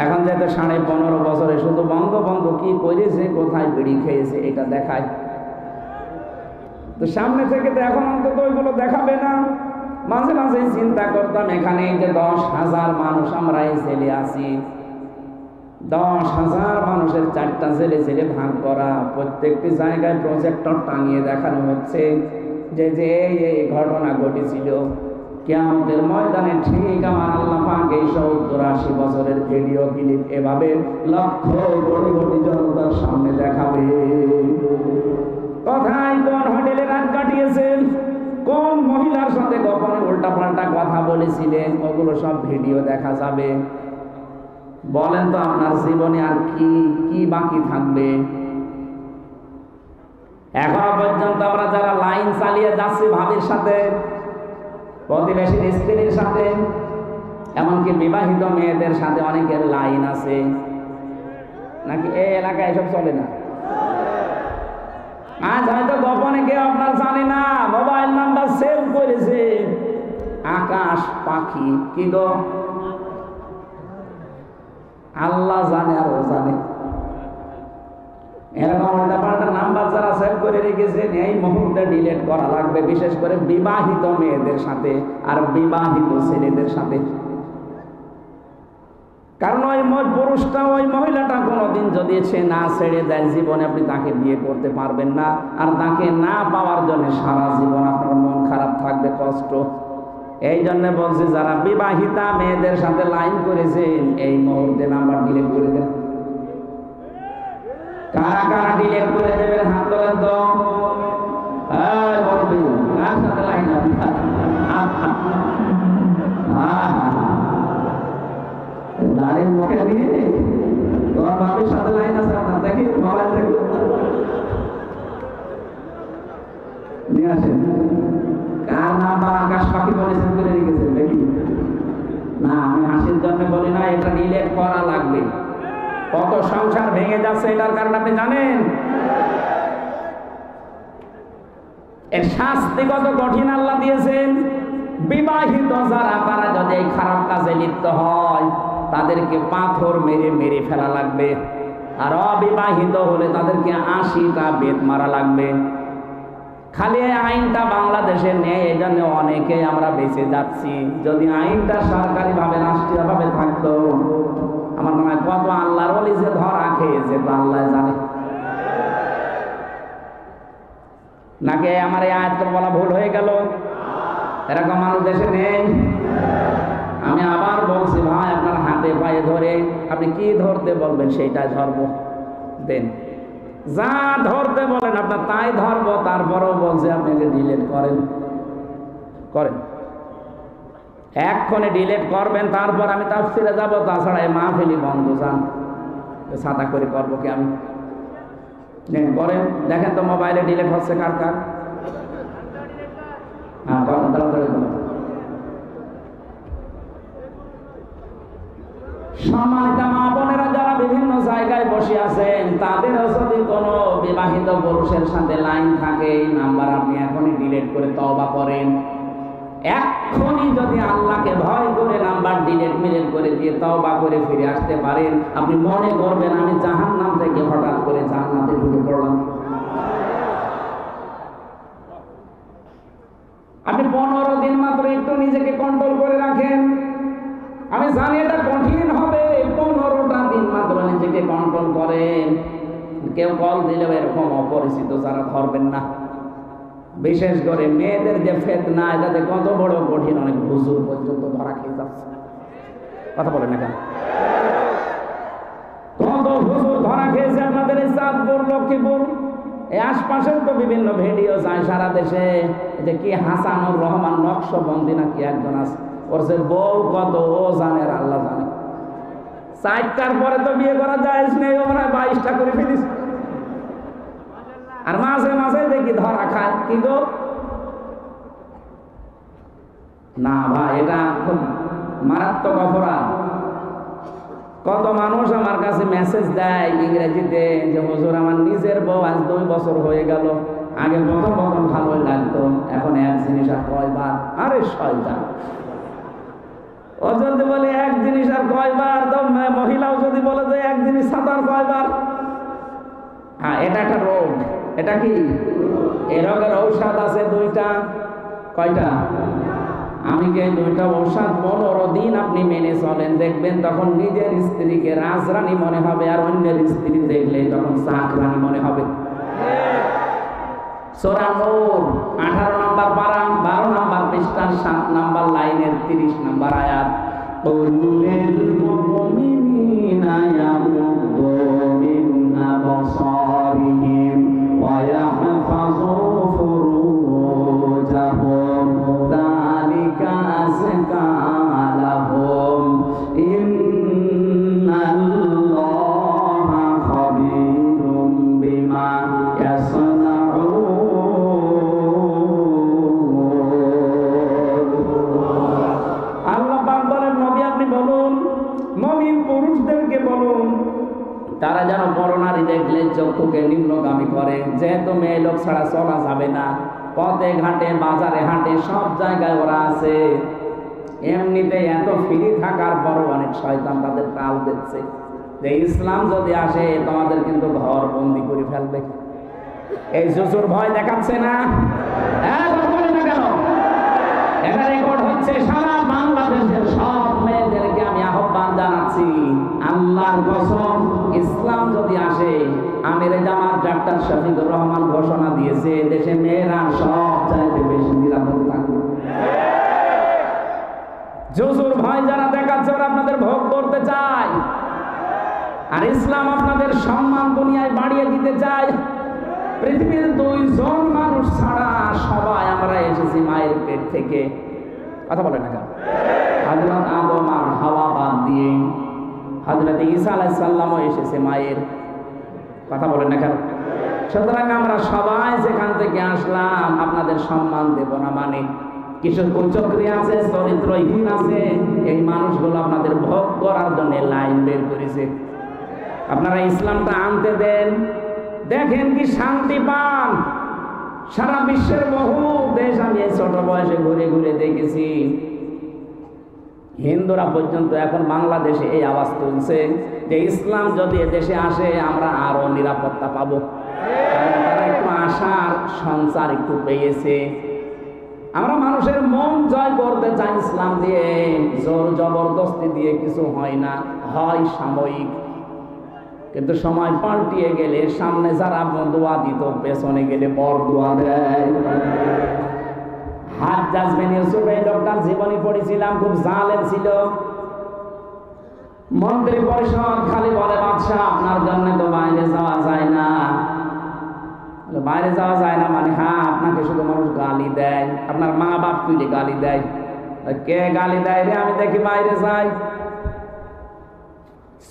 এখন যেহেতু 15.5 বছরে শুধু বঙ্গবন্ধু কি করেছে, কোথায় বিড়ি খেয়েছে, এটা দেখায়। তো সামনে থেকে তো এখন অন্তত ওইগুলো দেখাবে না। মাঝে মাঝে চিন্তা করতাম, এখানে যে 10,000 মানুষ আমরা এই জেলে আছি, 10,000 মানুষের 4টা জেলে ভাগ করা, প্রত্যেকটি জায়গায় প্রজেক্টর টাঙিয়ে দেখানো হচ্ছে যে যে এই ঘটনা ঘটেছিল। কিয়ামতের ময়দানে ঠিক আমার আল্লাহ পাক এই 70-80 বছরের ভিডিও ক্লিপ এভাবে লক্ষ কোটি কোটি জনতার সামনে দেখাবে। কোথায় কোন হোটেলে রাত কাটিয়েছেন, কোন মহিলার সাথে গোপনে উল্টাপাল্টা কথা বলেছিলেন, ওগুলো সব ভিডিও দেখা যাবে। বলেন তো আপনার জীবনে আর কি কি বাকি থাকবে? এখনো পর্যন্ত আমরা যারা লাইন চালিয়ে যাচ্ছি ভাবির সাথে, প্রতিবেশীর স্ত্রীর সাথে, এমনকি বিবাহিত মেয়েদের সাথে অনেকের লাইন আছে, নাকি এই এলাকায় এসব চলে না? আজ হয়তো গোপনে কেউ আপনার জানে না, মোবাইল নাম্বার সেভ করেছে আকাশ পাখি, কি গো আল্লাহ জানে আর ও জানে। এরকম উল্টাপাল্টা নাম্বার যারা সেভ করে রেখেছেন এই মুহূর্তে ডিলিট করা লাগবে, বিশেষ করে বিবাহিত মেয়েদের সাথে আর বিবাহিত ছেলেদের সাথে। কারণ ওই পুরুষটা ওই মহিলাটা কোনোদিন যদি সে না ছেড়ে দেয়, জীবনে আপনি তাকে বিয়ে করতে পারবেন না, আর তাকে না পাওয়ার জন্য সারা জীবন আপনার মন খারাপ থাকবে, কষ্ট। এই জন্য বলছি, যারা বিবাহিতা মেয়েদের সাথে লাইন করেছেন এই মুহূর্তে নাম্বার ডিলিট করে দেন। কারা কারা ডিলিট করে দেবেন হাত তোলেন তো। কার সাথে লাইন নারীর মুখে দিয়ে তোমার বাপের সাথে লাইন আছে আপনার, দেখি মোবাইল থেকে নিয়ে আসেন। কার নাম্বার আকাশ পাখি বলেছেন করে রেখেছেন দেখি। না, আমি হাসির জন্য বলি না, এটা ডিলিট করা লাগবে। কত সংসার ভেঙে যাচ্ছে এটার কারণ আপনি জানেন? এর শাস্তি কত কঠিন আল্লাহ দিয়েছেন। বিবাহিত যারা, তারা যদি এই খারাপ কাজে লিপ্ত হয় তাদেরকে পাথর মেরে মেরে ফেলা লাগবে, আর অবিবাহিত হলে তাদেরকে 80টা বেত মারা লাগবে। খালি এই আইনটা বাংলাদেশে নেই, এই জন্য অনেকেই আমরা বেঁচে যাচ্ছি। যদি আইনটা সরকারিভাবে রাষ্ট্রীয়ভাবে থাকতো, আমার মনে হয় কত আল্লাহর ওলি যে ধরা খেয়েছে তো আল্লাহ জানে। নাকি আমার এই আয়াত বলা ভুল হয়ে গেল? এরকম মানুষ দেশে নেই। আমি আবার বলছি ভাই, আপনার হাতে পায়ে ধরে আপনি কি ধরতে বলবেন সেইটাই ধরবো, দেন। যা ধরতে বলেন আপনার তাই ধরবো। তারপরেও বলছে আপনি যে ডিলিট করেন, এক্ষণে ডিলিট করবেন, তারপর আমি তাফসিরে যাব, তাছাড়া এই মাহফিলি বন্ধ। যান, ছাতা করে করবো কি আমি? করেন, দেখেন তো মোবাইলে ডিলিট হচ্ছে কার কার। হ্যাঁ, তাড়াতাড়ি করেন। সম্মানিত মা বোনেরা যারা বিভিন্ন জায়গায় বসে আছেন, তাদেরও যদি কোনো বিবাহিত পুরুষের সাথে লাইন থাকে, এই নাম্বার আপনি এখনই ডিলিট করে তওবা করেন। এখনই যদি আল্লাহকে ভয় করে নাম্বার ডিলিট করে দিয়ে তওবা করে ফিরে আসতে পারেন, আপনি মনে করবেন আমি জাহান্নাম থেকে হঠাৎ করে জান্নাতে ঢুকে পড়লাম। আপনি 15 দিন মাত্র একটু নিজেকে কন্ট্রোল করে রাখেন। আমি জানি এটা কঠিন হবে, 15টা দিন মাত্র নিজেকে কন্ট্রোল করেন। কেউ কল দিলেও এরকম অপরিচিত যারা ধরবেন না। বিশেষ করে মেয়েদের যে ফিতনা, এটাতে কত বড় কঠিন, অনেক হুজুর পর্যন্ত ধরা খেয়ে যাচ্ছে। কথা বলেন না কেন? কত হুজুর ধরা খেয়েছে আপনাদের এই চাঁদপুর, লক্ষ্মীপুর, এই আশপাশের তো বিভিন্ন ভিডিও যায় সারা দেশে। এটা কি হাসানুর রহমান নকশবন্দি নাকি একজন আছে, ওর যে বউ কত ও জানে আর আল্লাহ জানে। 4টার পরে তো বিয়ে করা যায় নেই, ও মনে হয় 22টা করে ফেলিস। আর মাঝে মাঝে দেখি ধরা খায়। কি গো? না ভাই, এটা খুব মারাত্মক অপরাধ। কত মানুষ আমার কাছে মেসেজ দেয় ইংরেজিতে যে হুজুর আমার নিজের বউ আজ 2 বছর হয়ে গেল, আগে প্রথম প্রথম ভালোই লাগতো, এখন এক জিনিস আর কয়বার। আরে শয়তান, ও যদি বলে এক জিনিস আর কয়বার, তো মহিলাও যদি বলে যে এক জিনিস 7 আর কয়বার। হ্যাঁ, এটা একটা রোগ। এটা কি? এই রোগের ঔষধ আছে 2টা। কয়টা? আমি কে 2টা ঔষধ 15 দিন আপনি মেনে চলেন, দেখবেন তখন নিজের স্ত্রীকে রাজরানী মনে হবে, আর অন্যের স্ত্রী দেখলে তখন চাকরানী মনে হবে। সূরা নূর 18 নম্বর পারা 12 নম্বর পৃষ্ঠার 7 নম্বর লাইনের 30 নম্বর আয়াত। কুল্লিল মুমিনিনা ইয়াগুদ্দু মিন আবসারিহিম ওয়া ইয়াহফাযু ফুরুজাহুম যালিকা আযকা লাহুম ইন্নাল্লাহা খাবীরুম বিমা ইয়াসনাউন। আল্লাহ পাক বলেন, নবী আপনি বলুন, মুমিন পুরুষদেরকে বলুন তারা যেন পরনারী দেখলে চক্ষুকে নিম্নগামী করে। যেহেতু মেয়ে লোক ছাড়া চলা যাবে না, পথে ঘাটে বাজারে হাটে সব জায়গায় ওরা আছে। এমনিতে এত ফ্রি থাকার পরও অনেক শয়তান তাদের টাল দিচ্ছে যে ইসলাম যদি আসে তোমাদের কিন্তু ঘর বন্দি করে ফেলবে। এই জুজুর ভয় দেখাচ্ছে না? কেন এটা রেকর্ড হচ্ছে সারা বাংলাদেশের সব মেয়েদেরকে আমি আহ্বান জানাচ্ছি, আল্লাহর কসম, ইসলাম যদি আসে, আমির জামাত ডাক্তার শফিকুর রহমান ঘোষণা দিয়েছে দেশে মেয়েরা সব চাইতে বেশি নিরাপদ থাকবে। জুজুর ভয় যারা দেখাচ্ছে ওরা আপনাদের ভোগ করতে চায়, আর ইসলাম আপনাদের সম্মান দুনিয়ায় বাড়িয়ে দিতে চায়। পৃথিবীর 2 জন মানুষ ছাড়া সবাই আমরা এসেছি মায়ের পেট থেকে। কথা বলে না কেন? হযরত আদম আর হাওয়া বাদ দিয়ে হযরত ঈসা আলাইহিস সালামও এসেছে মায়ের। কথা বলে না কেন? সুতরাং আমরা সবাই যেখান থেকে আসলাম আপনাদের সম্মান দেব না মানে কিছু কুচক্রী আছে, চরিত্রহীন আছে, এই মানুষগুলো আপনাদের ভোগ করার জন্য লাইন বের করেছে। আপনারা ইসলামটা আনতে দেন, দেখেন কি শান্তি পান। সারা বিশ্বের বহু দেশ আমি এই ছোট বয়সে ঘুরে ঘুরে দেখেছি, হিন্দুরা পর্যন্ত এখন বাংলাদেশে এই আওয়াজ তুলছে যে ইসলাম যদি দেশে আসে আমরা আরো নিরাপত্তা পাবো। তারা একটু আশার সঞ্চার একটু পেয়েছে। আমরা মানুষের মন জয় করতে চাই ইসলাম দিয়ে, জোর জবরদস্তি দিয়ে কিছু হয় না, হয় সাময়িক। কিন্তু সময় পাল্টিয়ে গেলে সামনে যারা দোয়া দিত পেছনে গেলে বর দোয়া দেয়। হাজ্জাজ বিন ইউসুফ এই লোকটার জীবনী পড়েছিলাম, খুব জালেম ছিল। মন্ত্রী পরিষদ খালি বলে বাদশাহ আপনার জন্য তো বাইরে যাওয়া যায় না। বাইরে যাওয়া যায় না মানে? হ্যাঁ, আপনাকে শুধু মানুষ গালি দেয়, আপনার মা বাপ তুলে গালি দেয়। কে গালি দেয় রে? আমি দেখি বাইরে যাই,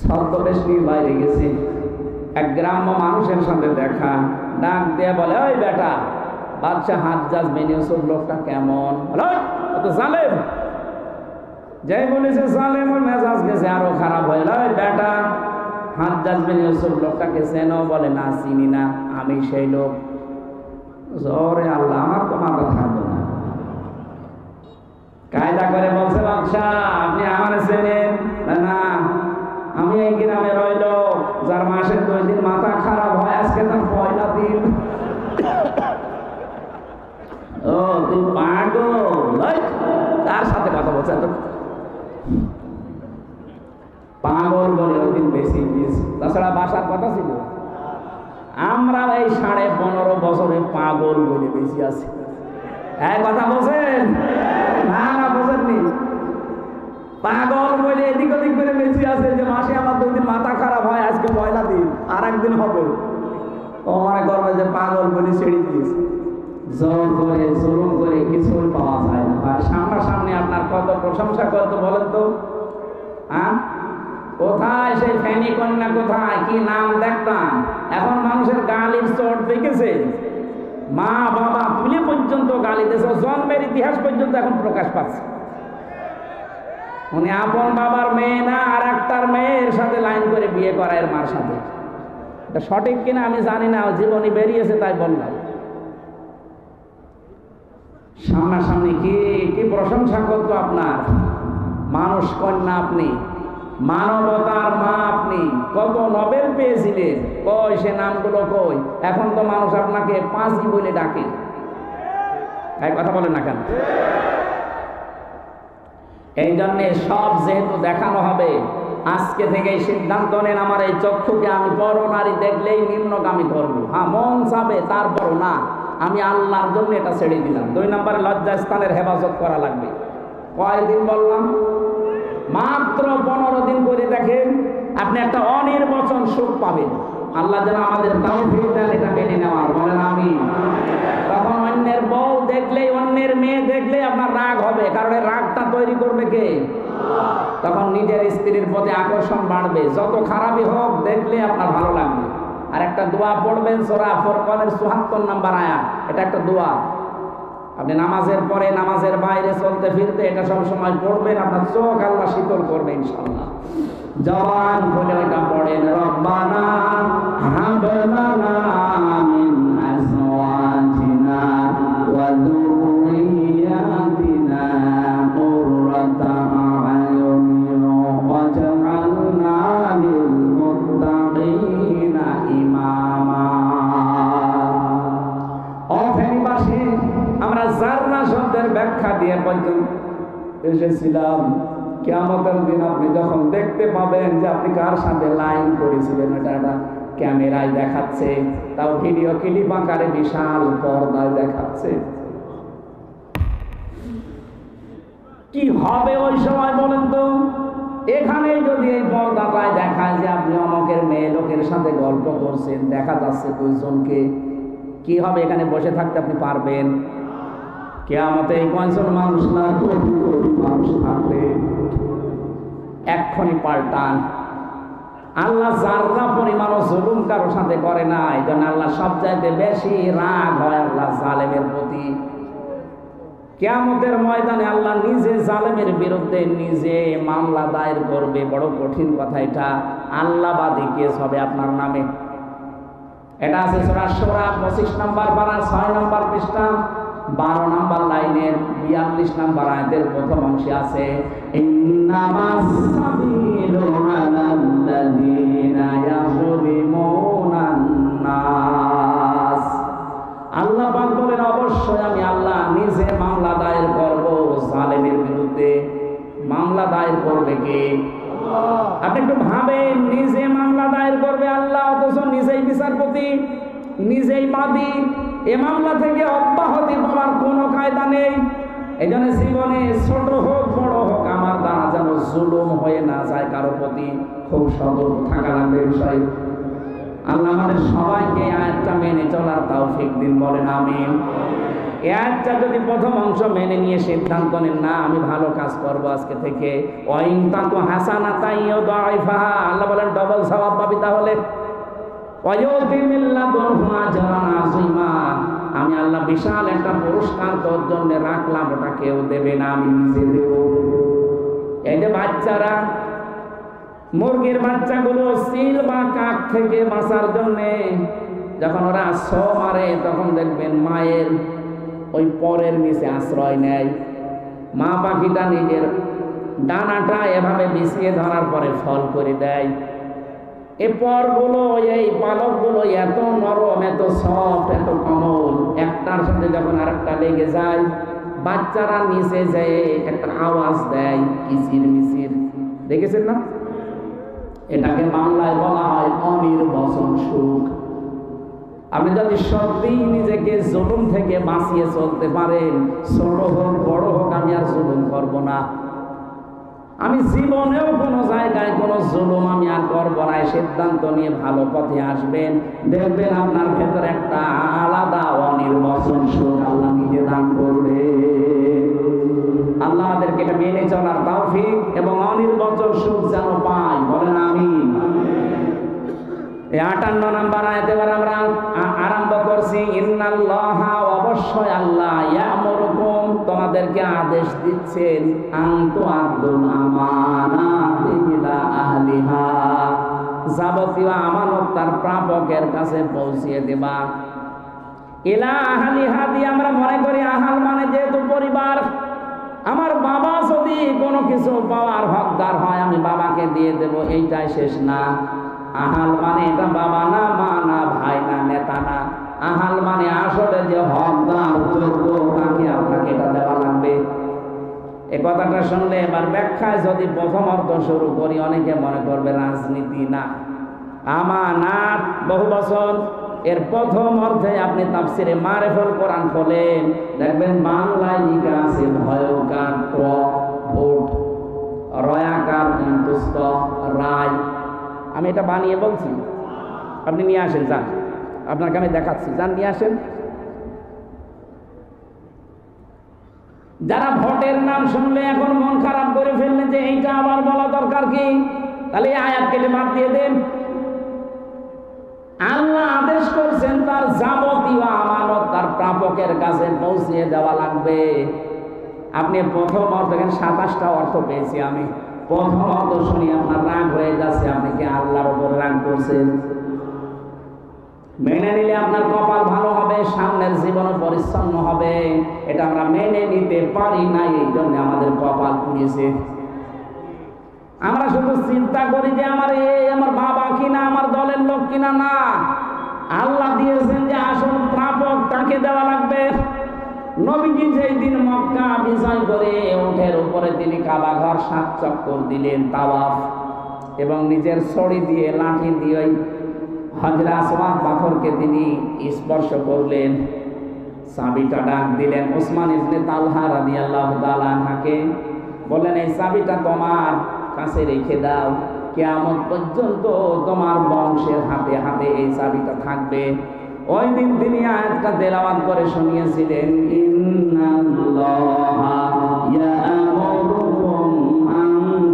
ছদ্মবেশ নিয়ে বাইরে গেছি, এক গ্রাম্য মানুষের সাথে দেখা, ডাক দিয়ে বলে, ওই বেটা, বাদশাহ হাজ্জাজ বিন ইউসুফ লোকটা কেমন? তো জালেম। যাই বলেছে জালেম, ওর মেজাজ গেছে আরো খারাপ হয়ে। ওই বেটা, হাজ্জাজ বিন ইউসুফ লোকটাকে চেনো? বলে না, চিনি না, আমি সেই লোক। ওরে আল্লাহ, আমার তো মাথা থাকবে না। কায়দা করে বলছে, বাদশাহ আপনি আমার চেনেন না? আমি এই গ্রামে রইল যার মাসে 2 দিন মাথা খারাপ হয়, আজকে তার 1লা দিন। ও তুই পাগল? তার সাথে কথা বলছে তো পাগল বলে ওই দিন বেশি। তাছাড়া বাসার কথা ছিল, আমরা এই 15.5 বছরে পাগল বলে বেশি আছি। এক কথা বলছেন না? না বোঝেননি? পাগল বলে এদিক ওদিক করে বেশি আছে যে মাসে আমার 2 দিন মাথা খারাপ হয়, আজকে পয়লা দিন আর একদিন হবে, ও মনে করবে যে পাগল বলে ছেড়ে দিয়েছে। জোর করে জুলুম করে কিছুই পাওয়া যায় না। আর সামনাসামনি আপনার কত প্রশংসা করতো বলেন তো? হ্যাঁ, কোথায় সেই ফেনী কন্যা, কোথায় কি নাম দেখতাম, এখন মানুষের গালির চোট দেখেছে, মা বাবা তুলে পর্যন্ত গালি দিয়েছে, জন্মের ইতিহাস পর্যন্ত এখন প্রকাশ পাচ্ছে। উনি আপন বাবার মেয়ে না, আর একটার মেয়ের সাথে লাইন করে বিয়ে করা এর মার সাথে। এটা সঠিক কিনা আমি জানি না, জীবনী বেরিয়েছে তাই বললাম। সামনাসামনি কি কি প্রশংসা করতো আপনার, মানুষ কন্যা আপনি, মানবতার মা আপনি, কত নোবেল পেয়েছিলেন, কই সে নামগুলো কই? এখন তো মানুষ আপনাকে পাঁচি বলে ডাকে। তাই কথা বলেন না কেন? এই জন্যে সব যেহেতু দেখানো হবে, আজকে থেকে সিদ্ধান্ত নেন, আমার এই চক্ষুকে আমি পরনারী দেখলেই নিম্নগামী করবো। হ্যাঁ, মন চাবে, তারপর না, আমি আল্লাহর জন্য এটা ছেড়ে দিলাম। 2 নম্বরে লজ্জাস্থানের হেফাজত করা লাগবে। কয়দিন বললাম? মাত্র 15 দিন করে দেখেন, আপনি একটা অনির্বচন সুখ পাবেন। আল্লাহ যেন আমাদের তৌফিক দেন এটা মেনে নেওয়ার, বলেন আমিন। তখন অন্যের বউ দেখলেই, অন্যের মেয়ে দেখলেই আপনার রাগ হবে, কারণ এই রাগটা তৈরি করবে কে? তখন নিজের স্ত্রীর প্রতি আকর্ষণ বাড়বে। যত খারাপই হোক, দেখলে আপনার ভালো লাগবে। আর একটা দোয়া পড়বেন, সূরা ফুরকানের ৭৪ নম্বর আয়াত। এটা একটা দোয়া, আপনি নামাজের পরে, নামাজের বাইরে, চলতে ফিরতে এটা সব সময় পড়বেন, আপনার চোখ আল্লাহ শীতল করবে ইনশাআল্লাহ। জবান খুলে এটা পড়েন, রব্বানা হাব লানা মিন আজওয়াজিনা ওয়া যুররিয়াতিনা কুররাতা আ'য়ুনিন ওয়াজআলনা লিল মুত্তাকিনা ইমামা। অফেনিবাসী, আমরা জাররা শব্দের ব্যাখ্যা দিয়ে পর্যন্ত এসেছিলাম। কিয়ামতের দিন আপনি যখন দেখতে পাবেন যে আপনি কার সাথে লাইন করেছিলেন, এটা ক্যামেরায় দেখাচ্ছে, তাও ভিডিও ক্লিপ আকারে বিশাল পর্দায় দেখাচ্ছে। কি হবে ওই সময় বলেন তো? এখানে যদি এই পর্দাটায় দেখায় যে আপনি অমকের মেয়ে লোকের সাথে গল্প করছেন, দেখা যাচ্ছে 2 জনকে, কি হবে? এখানে বসে থাকতে আপনি পারবেন? কিয়ামতে এই কয়জন মানুষ না, কোটি কোটি মানুষ থাকবে। এক্ষুনি পাল্টান। আল্লাহ যাররা পরিমাণও জুলুম কারোর সাথে করে না, এই জন্য আল্লাহ সব চাইতে বেশি রাগ হয় আল্লাহ জালেমের প্রতি। কিয়ামতের ময়দানে আল্লাহ নিজে জালেমের বিরুদ্ধে নিজে মামলা দায়ের করবে। বড় কঠিন কথা এটা। আল্লাহবাদী কেস হবে আপনার নামে। এটা আছে সূরা শুরা 25 নম্বর পারা 6 নম্বর পৃষ্ঠা 12 নম্বর লাইনের 42 নম্বর আয়াতের প্রথম অংশে আছে, ইন্নামাস সাবিলু আলাল্লাযীনা ইয়াযলিমুনান নাস। আল্লাহ পাক বলেন, অবশ্যই আমি আল্লাহ নিজে মামলা দায়ের করব জালেমের বিরুদ্ধে। মামলা দায়ের করবে কে? আপনি একটু ভাবেন, নিজে মামলা দায়ের করবে আল্লাহ, অথচ নিজেই বিচারপতি, নিজেই বাদী। এ মামলা থেকে অব্যাহতি পাওয়ার কোনো কায়দা নেই। এই জন্য জীবনে ছোট হোক বড় হোক, আমার দ্বারা যেন জুলুম হয়ে না যায় কারো প্রতি, খুব সতর্ক থাকা লাগবে বিষয়। আল্লাহ আমাদের সবাইকে আয়াতটা মেনে চলার তৌফিক দিন, বলেন আমিন। এই আয়াতটা যদি প্রথম অংশ মেনে নিয়ে সিদ্ধান্ত নেন, না আমি ভালো কাজ করব আজকে থেকে, ওয়াইন তাকু হাসানাতান ইউদাইফাহা, আল্লাহ বলেন ডবল সওয়াব পাবি, তাহলে ওয়ায়ুতি মিল্লাদুহু আজরান আযীমা, আমি আল্লাহ বিশাল একটা পুরস্কার তোর জন্য রাখলাম, ওটা কেউ দেবে না, আমি নিজে দেব। এই যে বাচ্চারা, মুরগির বাচ্চাগুলো সিল বা কাক থেকে বাঁচার জন্য যখন ওরা ছো মারে, তখন দেখবেন মায়ের ওই পরের নিচে আশ্রয় নেয়। মা পাখিটা নিজের ডানাটা এভাবে বিছিয়ে ধরার পরে ফল করে দেয়। এই পরগুলো, এই পালকগুলো এত নরম, এত সফট, এত কোমল, একটার সাথে যখন আরেকটা লেগে যায়, বাচ্চারা নিচে যেয়ে একটা আওয়াজ দেয়, কিচির মিচির। দেখেছেন না? এটাকে বাংলায় বলা হয় অনির্বচন সুখ। আপনি যদি সত্যি নিজেকে জুলুম থেকে বাঁচিয়ে চলতে পারেন, ছোট হোক বড় হোক, আমি আর জুলুম করব না, আমি জীবনেও কোনো জায়গায় কোনো জুলুম আমি আর করব না, সিদ্ধান্ত নিয়ে ভালো পথে আসবেন, দেখবেন আপনার ভেতরে একটা আলাদা অনির্বচন সুখ আল্লাহ নিজে দান করবে। আল্লাহ আমাদেরকে এটা মেনে চলার তৌফিক এবং অনির্বচন সুখ যেন পাই, বলেন আমিন। এই 58 নম্বর আয়াতে আমরা আরম্ভ করছি, ইন্নাল্লাহা, অবশ্যই আল্লাহ, ইয়ামুরুকুম, তোমাদেরকে আদেশ দিচ্ছেন, আনতু আদুল আমানাতি ইলা আহলিহা, যাবতীয় আমানত তার প্রাপকের কাছে পৌঁছিয়ে দেবা। ইলা আহলিহা দিয়ে আমরা মনে করি আহাল মানে যেহেতু পরিবার, আমার বাবা যদি কোনো কিছু পাওয়ার হকদার হয় আমি বাবাকে দিয়ে দেব, এইটাই শেষ না। আহাল মানে এটা বাবা না, মা না, ভাই না, নেতা না। আহাল মানে আসলে যে হকদার যোগ্য তাকে আপনাকে এটা দেওয়া লাগবে। এই কথাটা শুনলে এবার ব্যাখ্যায় যদি প্রথম অর্থ শুরু করি, অনেকে মনে করবে রাজনীতি না, আমানাত বহু বছর। এর প্রথম অর্থে আপনি তাফসিরে মারিফুল কোরআন খোলেন, দেখবেন বাংলায় লেখা আছে ভয়কার ভোট, রয়াকার অন্তুস্ত রায়। আমি এটা বানিয়ে বলছি, আপনি নিয়ে আসেন, যান, আপনাকে আমি দেখাচ্ছি, যান নিয়ে আসেন। যারা ভোটের নাম শুনলে এখন মন খারাপ করে ফেললে যে এইটা আবার বলা দরকার কি, তাহলে এই আয়াত কেটে বাদ দিয়ে দেন। আল্লাহ আদেশ করছেন তার যাবতীয় আমানত তার প্রাপকের কাছে পৌঁছিয়ে দেওয়া লাগবে। আপনি প্রথম অর্থ, 27টা অর্থ পেয়েছি আমি, প্রথম অর্থ শুনি আপনার রাগ হয়ে যাচ্ছে, আপনি কি আল্লাহর উপর রাগ করছেন? মেনে নিলে আপনার কপাল ভালো হবে, সামনের জীবন পরিচ্ছন্ন হবে। এটা আমরা মেনে নিতে পারি না, এই জন্য আমাদের কপাল পুড়িয়েছে। আমরা শুধু চিন্তা করি যে আমার বাবা কিনা, আমার দলের লোক কিনা, না, আল্লাহ দিয়েছেন যে আসল প্রাপক তাকে দেওয়া লাগবে। নবীজি যেই দিন মক্কা বিজয় করে উটের উপরে তিনি কাবা ঘর 7 চক্কর দিলেন তাওয়াফ, এবং নিজের ছড়ি দিয়ে লাঠি দিয়ে হাজরা আসওয়াদ পাথরকে তিনি স্পর্শ করলেন, চাবিটা ডাক দিলেন ওসমান ইবনে তালহা রাদিয়াল্লাহু তাআলা আনহুকে, বললেন এই চাবিটা তোমার কাছে রেখে দাও, কিয়ামত পর্যন্ত তোমার বংশের হাতে হাতে এই চাবিটা থাকবে। ওই দিন তিনি আয়াতটা তেলাওয়াত করে শুনিয়েছিলেন, ইন্নাল্লাহা ইয়া'মুরুকুম আন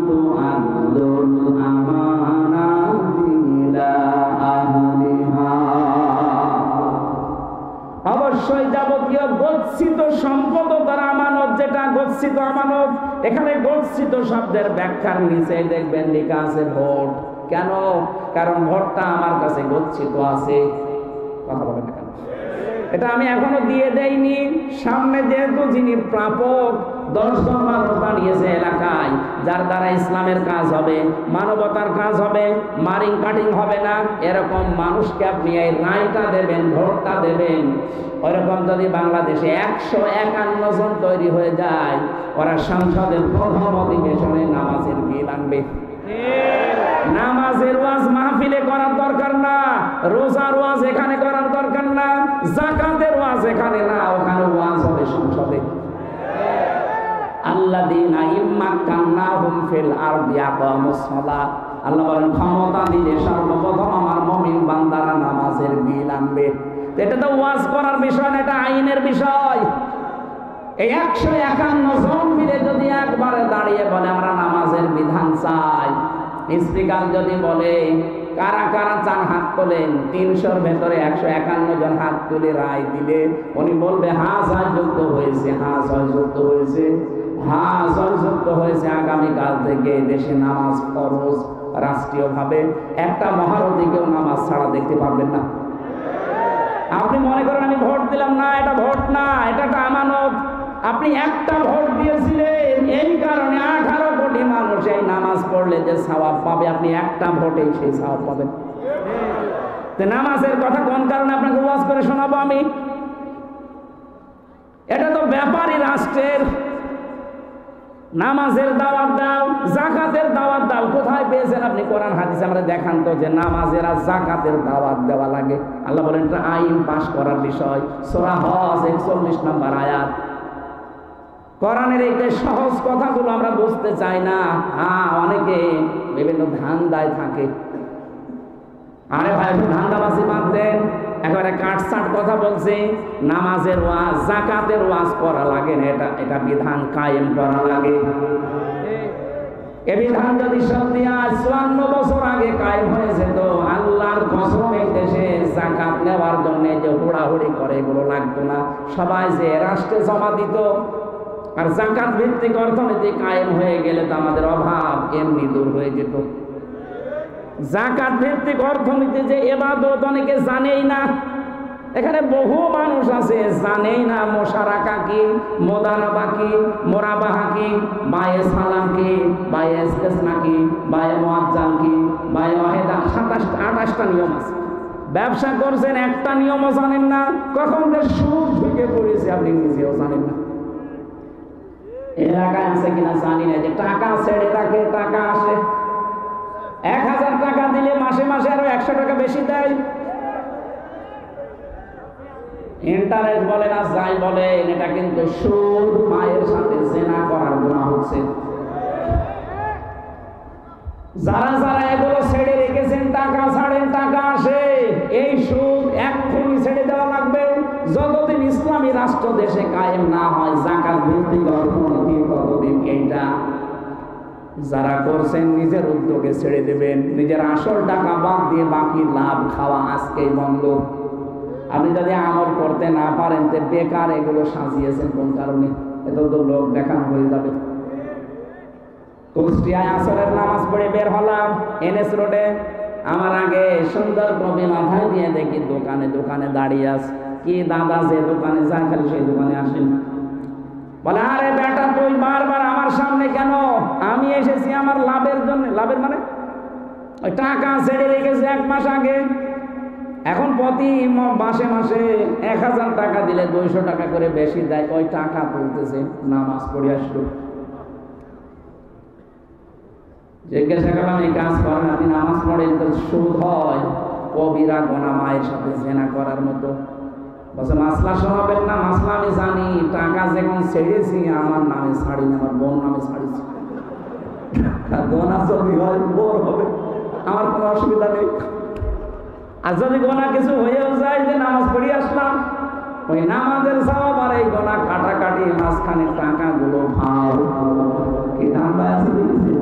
তু'আদ্দুল আমানাতি ইলা আহলিহা, অবশ্যই যাবতীয় গচ্ছিত সম্পদ তার আমানত, যেটা গচ্ছিত আমানত, এখানে গচ্ছিত শব্দের ব্যাখ্যার নিচে দেখবেন লেখা আছে ভোট। কেন? কারণ ভোটটা আমার কাছে গচ্ছিত আছে। কথা বলেন না কেন? এটা আমি এখনো দিয়ে দেইনি, সামনে যেহেতু যিনি প্রাপক 10 জন মানুষ দাঁড়িয়েছে এলাকায়, যার দ্বারা ইসলামের কাজ হবে, মানবতার কাজ হবে, মারিং কাটিং হবে না, এরকম মানুষকে আপনি এই রায়টা দেবেন, ভোটটা দেবেন। ওইরকম যদি বাংলাদেশে 151 জন তৈরি হয়ে যায়, ওরা সংসদের প্রথম অধিবেশনে নামাজের বিল আনবে। নামাজের ওয়াজ মাহফিলে করার দরকার না, রোজার ওয়াজ এখানে করার দরকার না, যাকাতের ওয়াজ এখানে না, ওখানে ওয়াজ হবে সংসদে। আল্লাযীনা ইম্মাক্কান্নাহুম ফিল আরদি আকামুস সালাত, আল্লাহ বলেন ক্ষমতা দিলে সর্বপ্রথম আমার মুমিন বান্দারা নামাজের বিল আনবে। এটা তো ওয়াজ করার বিষয় না, এটা আইনের বিষয়। এই 151 জন মিলে যদি একবারে দাঁড়িয়ে বলে আমরা নামাজের বিধান চাই, স্পিকার যদি বলে কারা কারা চান হাত তোলেন, 300-র ভেতরে 151 জন হাত তুলে রায় দিলে উনি বলবে হ্যাঁ জয়যুক্ত হয়েছে, হ্যাঁ জয়যুক্ত হয়েছে, হ্যাঁ জয়যুক্ত হয়েছে। আগামীকাল থেকে দেশে নামাজ ফরজ রাষ্ট্রীয়ভাবে, একটা মহারথীকেও নামাজ ছাড়া দেখতে পারবেন না। আপনি মনে করেন আমি ভোট দিলাম, না, এটা ভোট না, এটা একটা আমানত। আপনি একটা ভোট দিয়েছিলেন, এই কারণে 18 কোটি মানুষ এই নামাজ পড়লে যে সওয়াব পাবে, আপনি একটা ভোটেই সেই সওয়াব পাবেন। তো নামাজের কথা কোন কারণে আপনাকে ওয়াজ করে শোনাবো আমি? এটা তো ব্যাপারী রাষ্ট্রের। নামাজের দাওয়াত দাও, যাকাতের দাওয়াত দাও। কোথায় পেয়েছেন আপনি কোরআন হাদিসে? আমরা দেখান তো যে নামাজের আর যাকাতের দাওয়াত দেওয়া লাগে। আল্লাহ বলেন এটা আইন পাশ করার বিষয়। সূরা হজ 41 নম্বর আয়াত। কোরআনের এই সহজ কথাগুলো আমরা বুঝতে চাই না। অনেকে বিভিন্ন ধান্দায় থাকে। আরে ভাই, ধান্দাবাজি বাদ দেন। একেবারে কাটসাট কথা বলছে। নামাজের ওয়াজ, যাকাতের ওয়াজ করা লাগে না, এটা বিধান কায়েম করা লাগে। এ বিধান যদি সত্যি আজ 54 বছর আগে কায়েম হয়েছে, তো আল্লাহর কসম এই দেশে যাকাত নেওয়ার জন্য যে হুড়াহুড়ি করে এগুলো লাগতো না। সবাই যে রাষ্ট্রে জমা দিত। আর যাকাত ভিত্তিক অর্থনীতি কায়েম হয়ে গেলে তো আমাদের অভাব এমনি দূর হয়ে যেত। যাকাত ভিত্তিক অর্থনীতি যে ইবাদত অনেকে জানেই না। এখানে বহু মানুষ আছে জানেই না মোশারাকা কি, মোদারাবা কি, মোরাবাহা কি, বায়ে সালাম কি, বায়ে ইস্তেসনা কি, বায়ে মুআজ্জাল কি, বায়ে ওয়াহিদা। 28টা নিয়ম আছে। ব্যবসা করছেন, একটা নিয়মও জানেন না। কখন যে সুদ ঢুকে পড়েছে আপনি নিজেও জানেন না। এলাকায় আছে কিনা জানি না, যে টাকা ছেড়ে রাখে টাকা আসে। 1000 টাকা দিলে মাসে মাসে আরো 100 টাকা বেশি দেয়। ইন্টারেস্ট বলে না যাই বলে, এটা কিন্তু সুদ। মায়ের সাথে জেনা করার গুনাহ হচ্ছে। যারা যারা এগুলো ছেড়ে রেখেছেন, টাকা ছাড়েন টাকা আসে, এই সুদ এক্ষুনি ছেড়ে দেওয়া লাগবে। যতদিন ইসলামী রাষ্ট্র দেশে কায়েম না হয়, যাকাত ভিত্তিক অর্থনীতি, ততদিন এইটা যারা করছেন নিজের উদ্যোগে ছেড়ে দেবেন। নিজের আসল টাকা বাদ দিয়ে বাকি লাভ খাওয়া আজকেই বন্ধ। আপনি যদি আমল করতে না পারেন, তো বেকার এগুলো সাজিয়েছেন কোন কারণে? এত তো লোক দেখানো হয়ে যাবে। কুষ্টিয়ায় আসরের নামাজ পড়ে বের হলাম NS রোডে। আমার আগে সুন্দর কবি মাথায় দিয়ে দেখি দোকানে দোকানে দাঁড়িয়ে আছে। কি দাদা, যে দোকানে যায় খালি সেই দোকানে আসেন। বলে আরে বেটা, তুই বারবার আমার সামনে কেন? আমি এসেছি আমার লাভের জন্য। লাভের মানে ওই টাকা ছেড়ে রেখেছে 1 মাস আগে। এখন প্রতি মাসে মাসে 1000 টাকা দিলে 200 টাকা করে বেশি দেয়। ওই টাকা তুলতেছে, নামাজ পড়ে আসলো। জিজ্ঞাসা করলাম এই কাজ করেন আপনি, নামাজ পড়েন তো সুদ হয় কবিরা গোনা, মায়ের সাথে জেনা করার মতো। বলছে মাসলা শোনাবেন না? মাসলা আমি জানি। টাকা যখন ছেড়েছি আমার নামে ছাড়ি না, আমার বোন নামে ছাড়িছি। গোনা যদি হয় বোর হবে, আমার কোনো অসুবিধা নেই। আর যদি গোনা কিছু হয়েও যায়, যে নামাজ পড়ে আসলাম, ওই নামাজের সওয়াব আর এই গোনা কাটাকাটি মাঝখানে টাকাগুলো ভাও। কি ধান্দা আছে দেখেছি?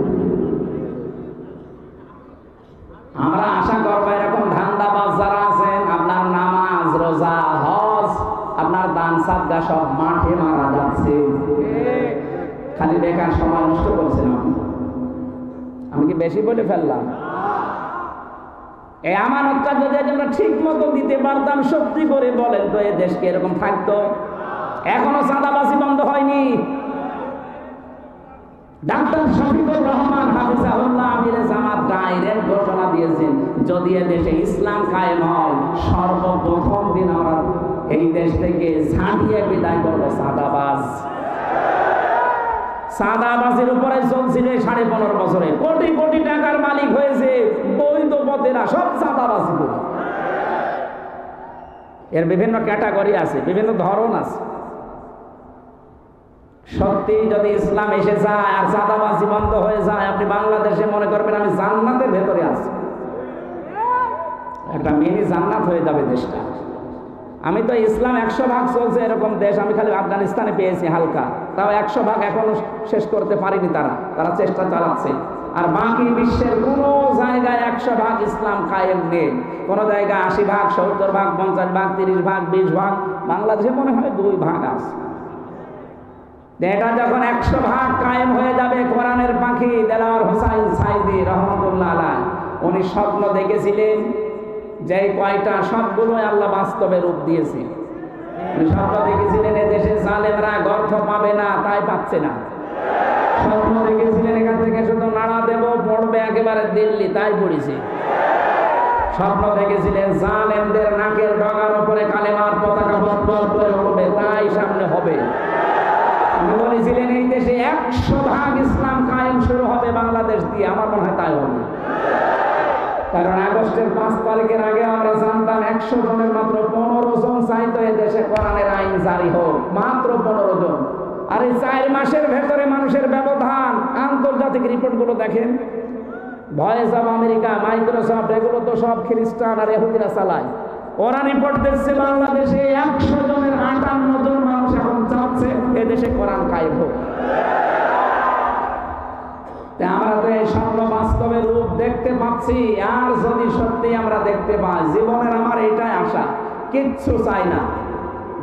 আমরা আশা করবো এরকম ধান্দাবাজ যারা আছেন, আপনার নামাজ, রোজা, হজ, আপনার দান সাদকা সব মাঠে মারা যাচ্ছে। খালি বেকার সময় নষ্ট করছেন আপনি। আমি কি বেশি বলে ফেললাম? এই আমানতটা যদি আমরা ঠিক মতো দিতে পারতাম, সত্যি করে বলেন তো এই দেশকে এরকম থাকতো? এখনো চাঁদাবাজি বন্ধ হয়নি। ডাক্তার শফিকুর রহমান হাফিজাহুল্লাহ আমিরে জামাত ডাইরেক্ট ঘোষণা দিয়েছেন, যদি এ দেশে ইসলাম কায়েম হয়, সর্বপ্রথম দিন আমরা এই দেশ থেকে ঝাঁটিয়ে বিদায় করবো চাঁদাবাজ। চাঁদাবাজির উপরে চলছিল 15.5 বছরে। কোটি কোটি টাকার মালিক হয়েছে বৈধ পথেরা, সব চাঁদাবাজি করে। এর বিভিন্ন ক্যাটাগরি আছে, বিভিন্ন ধরন আছে। সত্যি যদি ইসলাম এসে যায় আর চাঁদাবাজি বন্ধ হয়ে যায়, আপনি বাংলাদেশে মনে করবেন আমি জান্নাতের ভেতরে আছি। একটা মিনি জান্নাত হয়ে যাবে দেশটা। আমি তো ইসলাম 100% চলছে এরকম দেশ আমি খালি আফগানিস্তানে পেয়েছি হালকা, তাও 100% এখনো শেষ করতে পারিনি। তারা চেষ্টা চালাচ্ছে। আর বাকি বিশ্বের কোনো জায়গায় 100% ইসলাম কায়েম নেই। কোনো জায়গায় 80%, 70%, 50%, 30%, 20%। বাংলাদেশে মনে হয় 2% আছে। এটা যখন 100% কায়েম হয়ে যাবে, কোরআনের পাখি দেলাওয়ার হোসাইন সাইদি রহমতুল্লাহ আলাইহ উনি স্বপ্ন দেখেছিলেন যে কয়টা, সবগুলো আল্লাহ বাস্তবে রূপ দিয়েছে। উনি স্বপ্ন দেখেছিলেন এদেশে জালেমরা গর্থ পাবে না, তাই পাচ্ছে না। স্বপ্ন দেখেছিলেন এখান থেকে শুধু নাড়া দেব, পড়বে একেবারে দিল্লি, তাই পড়েছে। স্বপ্ন দেখেছিলেন জালেমদের নাকের ডগার উপরে কালেমার পতাকা বত্তর করে উঠবে, তাই সামনে হবে। আপনি বলেছিলেন এই দেশে 100% ইসলাম কায়েম শুরু হবে বাংলাদেশ দিয়ে, আমার মনে হয় তাই হবে। কারণ আগস্টের 5 তারিখের আগে আমরা জানতাম 100 জনের মাত্র 15 জন চাইতো এ দেশে কোরআনের আইন জারি হোক, মাত্র 15 জন। আর এই 4 মাসের ভেতরে মানুষের ব্যবধান, আন্তর্জাতিক রিপোর্টগুলো দেখেন, ভয়েস অব আমেরিকা, মাইক্রোসফট, এগুলো তো সব খ্রিস্টান আর ইহুদিরা চালায়। ওরা রিপোর্ট দিচ্ছে বাংলাদেশে 100 জনের 58 জন মানুষ এখন চাচ্ছে এ দেশে কোরআন কায়েম হোক। আমরা তো এই স্বপ্ন বাস্তবের রূপ দেখতে পাচ্ছি। আর যদি সত্যি আমরা দেখতে পাই, জীবনের আমার এটাই আশা, কিচ্ছু চাই না।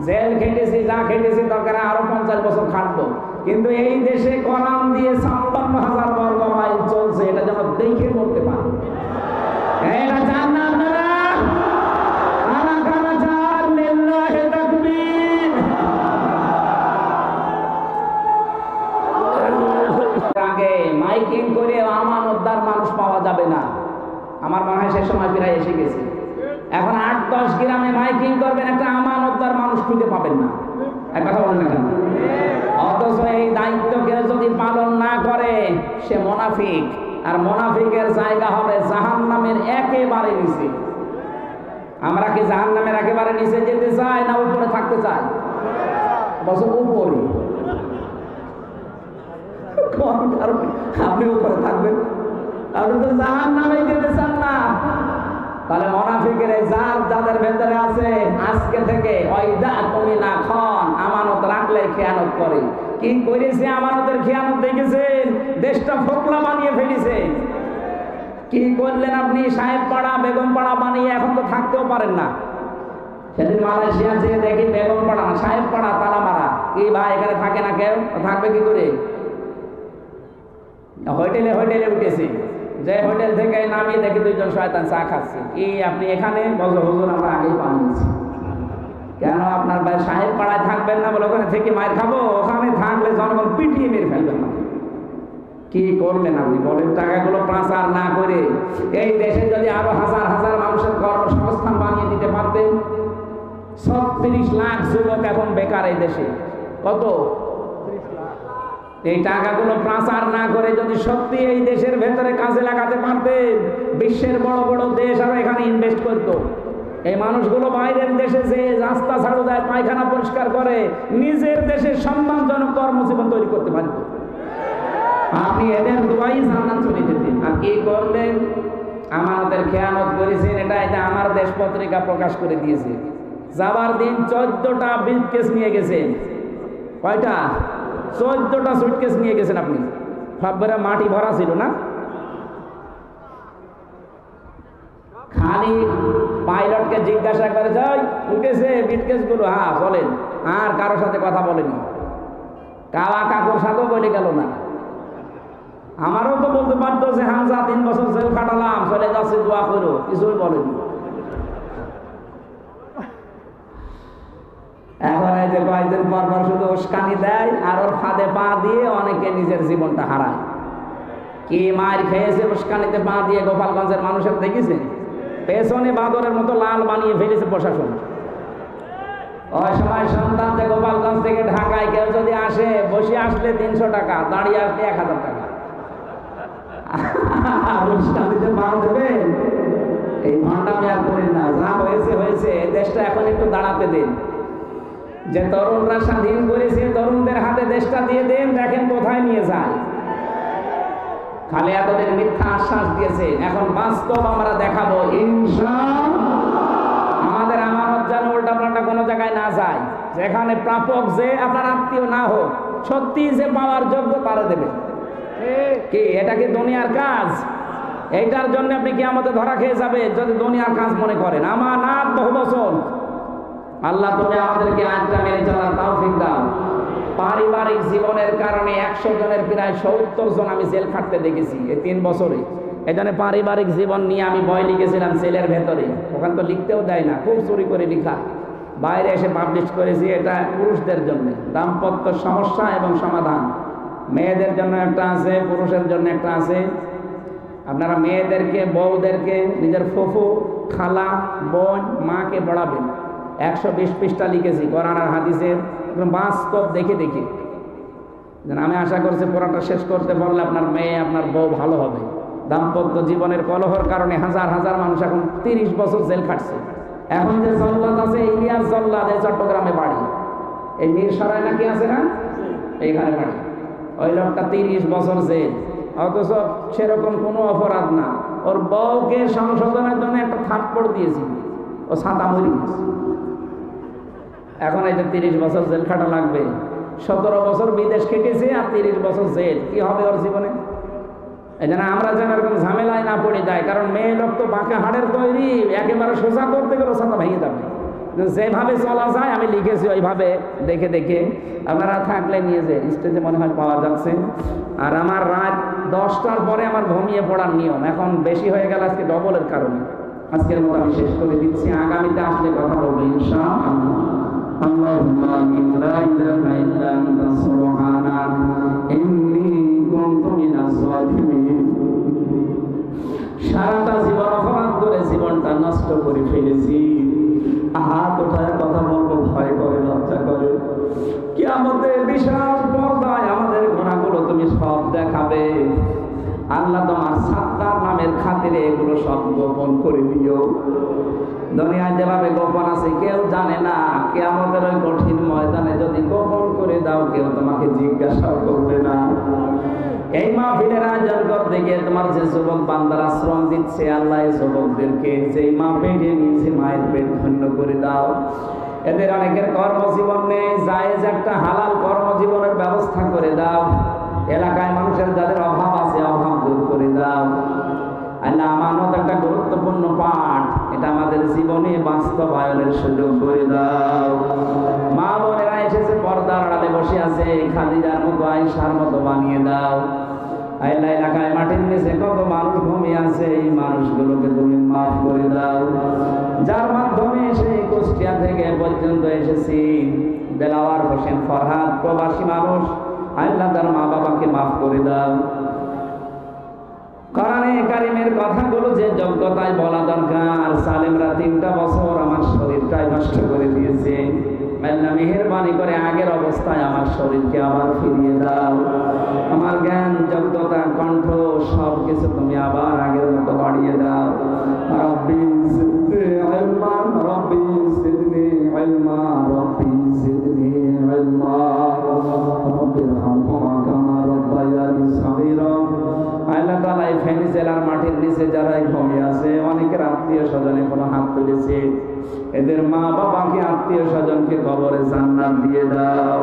জেল খেটেছি, যা খেটেছি, দরকার আরো 50 বছর খাটবো, কিন্তু এই দেশে কোরআন দিয়ে 56,000 বর্গ মাইল চলছে, এটা যেন দেখে করতে পারি। এটা চান না আপনারা? কারা কারা চান? লিল্লাহি তাকবীর। আগে মাইকিং করে আমানতদার মানুষ পাওয়া যাবে না, আমার মনে হয় সে সময় প্রায় এসে গেছে। এখন 8-10 গ্রামে মাইকিং করবেন, একটা আমানতদার মানুষ খুঁজে পাবেন না। এক কথা বলেন না কেন? অথচ এই দায়িত্ব কেউ যদি পালন না করে সে মুনাফিক, আর মুনাফিকের জায়গা হবে জাহান্নামের একেবারে নিচে। আমরা কি জাহান্নামের একেবারে নিচে যেতে চাই না উপরে থাকতে চাই? বছর উপরে। আপনি উপরে থাকবেন, আপনি তো জাহান্নামে যেতে চান না। তাহলে মুনাফিকের যাদের ভেতরে আছে, আজকে থেকে ওইদা তুমি না খন, আমানত রাখলে খেয়ানত করে। কি করেছে? আমানতের খেয়ানত দেখেছেন? দেশটা ফোকলা বানিয়ে ফেলেছে। কি করলেন আপনি? সাহেব পাড়া, বেগম পাড়া বানিয়ে এখন তো থাকতেও পারেন না। সেদিন মালয়েশিয়া যেয়ে দেখি বেগম পাড়া, সাহেব পাড়া তালা মারা। কি ভাই, এখানে থাকে না কেউ? থাকবে কি করে? হোটেলে হোটেলে উঠেছি, যে হোটেল থেকে নামিয়ে দেখি 2 জন শয়তান চা খাচ্ছে। কি আপনি এখানে? বলো হুজুর আমরা আগেই বানিয়েছি। কেন আপনার ভাই সাহেব পাড়ায় থাকবেন না? বলে ওখানে থেকে মায়ের খাবো, ওখানে থাকলে জনগণ পিটিয়ে মেরে ফেলবেন না। কি করলেন আপনি বলেন? টাকাগুলো পাচার না করে এই দেশে যদি আরো হাজার হাজার মানুষের কর্মসংস্থান বানিয়ে দিতে পারতেন। 36 লাখ যুবক এখন বেকার এই দেশে। কত? এই টাকাগুলো পাচার না করে যদি সত্যি এই দেশের ভেতরে কাজে লাগাতে পারতেন, বিশ্বের বড় বড় দেশ আরো এখানে ইনভেস্ট করতো। এই মানুষগুলো বাইরের দেশে যে রাস্তা ঝাড়ু দেয়, পায়খানা পরিষ্কার করে, নিজের দেশের সম্মানজনক কর্মজীবন তৈরি করতে পারত। আপনি এদের দুয়াই জান্নাত চলে যেতেন। আর কি করলেন? আমানতের খেয়ানত করেছেন। এটা আমার দেশ পত্রিকা প্রকাশ করে দিয়েছে। যাবার দিন 14টা ব্রিফকেস নিয়ে গেছেন। কয়টা? 14টা সুটকেস নিয়ে গেছেন আপনি। সবগুলো মাটি ভরা ছিল না? খালি পাইলটকে জিজ্ঞাসা করে যাই উঠেছে ব্রিফকেস গুলো? হ্যাঁ বলেন। আর কারোর সাথে কথা বলেনি। কালা কাকুর সাথেও বলে গেল না। আমারও তো বলতে পারতো যে হামজা 3 বছর জেল কাটালাম, চলে যাচ্ছে, দোয়া করো, কিছুই বলেনি। এখন এই যে কয়েকদিন পর পর শুধু উস্কানি দেয়, আর ওর ফাঁদে পা দিয়ে অনেকে নিজের জীবনটা হারায়। কি মার খেয়েছে উস্কানিতে পা দিয়ে গোপালগঞ্জের মানুষের দেখেছে? পেছনে বাদরের মতো লাল বানিয়ে ফেলেছে প্রশাসন। ওই সময় সন্তান যে গোপালগঞ্জ থেকে ঢাকায় কেউ যদি আসে, বসে আসলে 300 টাকা, দাঁড়িয়ে আসলে 1000 টাকা। উস্কানিতে পা দেবেন? এই ভণ্ডামি আর করেন না। যা হয়েছে হয়েছে, এই দেশটা এখন একটু দাঁড়াতে দিন। যে তরুণরা স্বাধীন করেছে, তরুণদের হাতে দেশটা দিয়ে দেন, দেখেন কোথায় নিয়ে যায়। খালি এতদিন মিথ্যা আশ্বাস দিয়েছে, এখন বাস্তব আমরা দেখাবো ইনশাআল্লাহ। আমাদের আমানত যেন উল্টাপাল্টা কোনো জায়গায় না যায়। যেখানে প্রাপক যে আপনার আত্মীয় না হোক, সত্যি যে পাওয়ার যোগ্য তারা দেবে। কি এটা কি দুনিয়ার কাজ? এইটার জন্য আপনি কিয়ামতে ধরা খেয়ে যাবে যদি দুনিয়ার কাজ মনে করেন। আমানত বহু বছর। আল্লাহ তুমি আমাদেরকে আইনটা মেনে চলার তৌফিক দাও। পারিবারিক জীবনের কারণে 100 জনের প্রায় 70 জন আমি জেল খাটতে দেখেছি এই 3 বছরে। এই জন্য পারিবারিক জীবন নিয়ে আমি বই লিখেছিলাম সেলের ভেতরে। ওখানে তো লিখতেও দেয় না, খুব চুরি করে লেখা। বাইরে এসে পাবলিশ করেছি। এটা পুরুষদের জন্য দাম্পত্য সমস্যা এবং সমাধান। মেয়েদের জন্য একটা আছে, পুরুষের জন্য একটা আছে। আপনারা মেয়েদেরকে, বউদেরকে নিজের ফুফু, খালা, বোন, মাকে পড়াবেন। 120 পৃষ্ঠা লিখেছি কোরআন আর হাদিসের বাস্তব দেখে দেখে। আমি আশা করছি পড়াটা শেষ করতে পারলে আপনার মেয়ে আপনার বউ ভালো হবে। দাম্পত্য জীবনের কলহর কারণে হাজার হাজার মানুষ এখন 30 বছর জেল খাটছে। এখন যে জল্লাদ আছে, ইলিয়াস জল্লাদ, এই চট্টগ্রামে বাড়ি, এই মিরসরাই নাকি আছে না, এইখানে বাড়ি। ওই লোকটা 30 বছর জেল, অথচ সেরকম কোনো অপরাধ না। ওর বউকে সংশোধনের জন্য একটা থাপ্পড় দিয়েছিল, ও ছাতা মরি গেছে। এখন এই যে 30 বছর জেল খাটা লাগবে। 17 বছর বিদেশ খেটেছে আর 30 বছর জেল, কি হবে ওর জীবনে? এই জন্য আমরা যেন এরকম ঝামেলায় না পড়ে যাই, কারণ মেয়ে লোক তো বাঁকে হাড়ের তৈরি, একেবারে সোজা করতে গেলে ছাতা ভেঙে যাবে। যেভাবে চলা যায় আমি লিখেছি ওইভাবে দেখে দেখে, আপনারা থাকলে নিয়ে যে স্টেজে মনে হয় পাওয়া যাচ্ছে। আর আমার রাত 10টার পরে আমার ঘুমিয়ে পড়ার নিয়ম, এখন বেশি হয়ে গেল আজকে ডবলের কারণে। আজকের মতো আমি শেষ করে দিচ্ছি, আগামীতে আসলে কথা বলবো ইনশাআল্লাহ। আল্লাহুম্মা লা ইলাহা ইল্লা আনতা সুবহানাকা ইন্নী কুনতু মিনাজ জালিমিন। সারাটা জীবন অপরাধ করে জীবনটা নষ্ট করে ফেলেছি। হাত ওঠায় কথা বলবো ভয় করে, লজ্জা করে। কিয়ামতের বিশাল পর্দায় আমাদের গুনাহগুলো তুমি সব দেখাবে। আল্লাহ তোমার সাত্তার নামের খাতিরে এগুলো সব গোপন করে দিও। দুনিয়ায় যেভাবে গোপন আছে কেউ জানে না, কিয়ামতের ওই কঠিন ময়দানে যদি গোপন করে দাও কেউ তোমাকে জিজ্ঞাসা করবে না। এই মাহফিলের আয়োজন করতে গিয়ে তোমার যে যুবক বান্দারা শ্রম দিচ্ছে, আল্লাহ এই যুবকদেরকে যেই মা পেটে নিয়েছে মায়ের পেট ধন্য করে দাও। এদের অনেকের কর্মজীবন নেই, জায়েজ একটা হালাল কর্মজীবনের ব্যবস্থা করে দাও। এলাকায় মানুষের যাদের অভাব আছে অভাব দূর করে দাও। আল্লাহ আমানত একটা গুরুত্বপূর্ণ পাঠ, এটা আমাদের জীবনে বাস্তবায়নের সুযোগ করে দাও। মা বোনেরা এসেছে পর্দার আড়ালে বসে আছে, খাদিজার মতো আয়েশার মতো বানিয়ে দাও। আল্লাহ এলাকায় মাটির নিচে কত মানুষ ঘুমিয়ে আছে, এই মানুষগুলোকে তুমি মাফ করে দাও। যার মাধ্যমে সেই কুষ্টিয়া থেকে পর্যন্ত এসেছি দেলাওয়ার হোসেন ফরহাদ, প্রবাসী মানুষ, আল্লাহ তার মা বাবাকে মাফ করে দাও। কোরআনে কারিমের কথাগুলো যে যোগ্যতায় বলা দরকার, সালেমরা 3টা বছর আমার শরীরটাই নষ্ট করে দিয়েছে। আল্লাহ মেহেরবানি করে আগের অবস্থায় আমার শরীরকে আবার ফিরিয়ে দাও। আমার জ্ঞান, যোগ্যতা, কণ্ঠ সব কিছু তুমি আবার আগের মতো বাড়িয়ে দাও। রব্বি জিদনি ইলমা, রব্বি জিদনি ইলমা, রব্বি জিদনি ইলমা, রব্বিরহামহুমা কামা রাব্বায়ানি সগীরা। আল্লাহ তাআলা এই ফেনী জেলার মাটির নিচে যারা ঘুমিয়ে আছে, অনেকের আত্মীয় স্বজনে কোনো হাত তুলেছে, এদের মা বাবাকে আত্মীয় স্বজনকে কবরে জান্নাত দিয়ে দাও।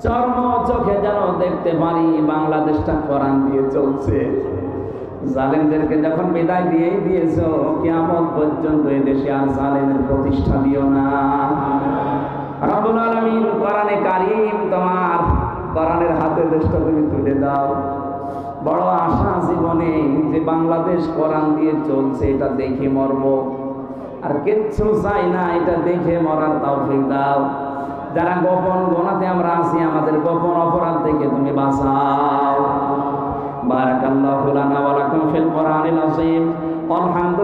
চর্ম চোখে যেন দেখতে পারি বাংলাদেশটা কোরআন দিয়ে চলছে। জালেমদেরকে যখন বিদায় দিয়েই দিয়েছো, কিয়ামত পর্যন্ত এই দেশে আর জালেমের প্রতিষ্ঠা দিও না। রব্বুল আলামিন, কোরআনে কারীম তোমার, কোরআনের হাতে দেশটা তুমি তুলে দাও। বড় আশা জীবনে যে বাংলাদেশ কোরআন দিয়ে চলছে, এটা দেখে মরবো, আর কিচ্ছু চাই না, এটা দেখে মরার তৌফিক দাও। যারা গোপন গুনাহে আমরা আছি, আমাদের গোপন অপরাধ থেকে তুমি বাঁচাও। বারাকাল্লাহু লানা ওয়া লাকুম ফিল কোরআনিল আযীম। আলহামদুলিল্লাহ।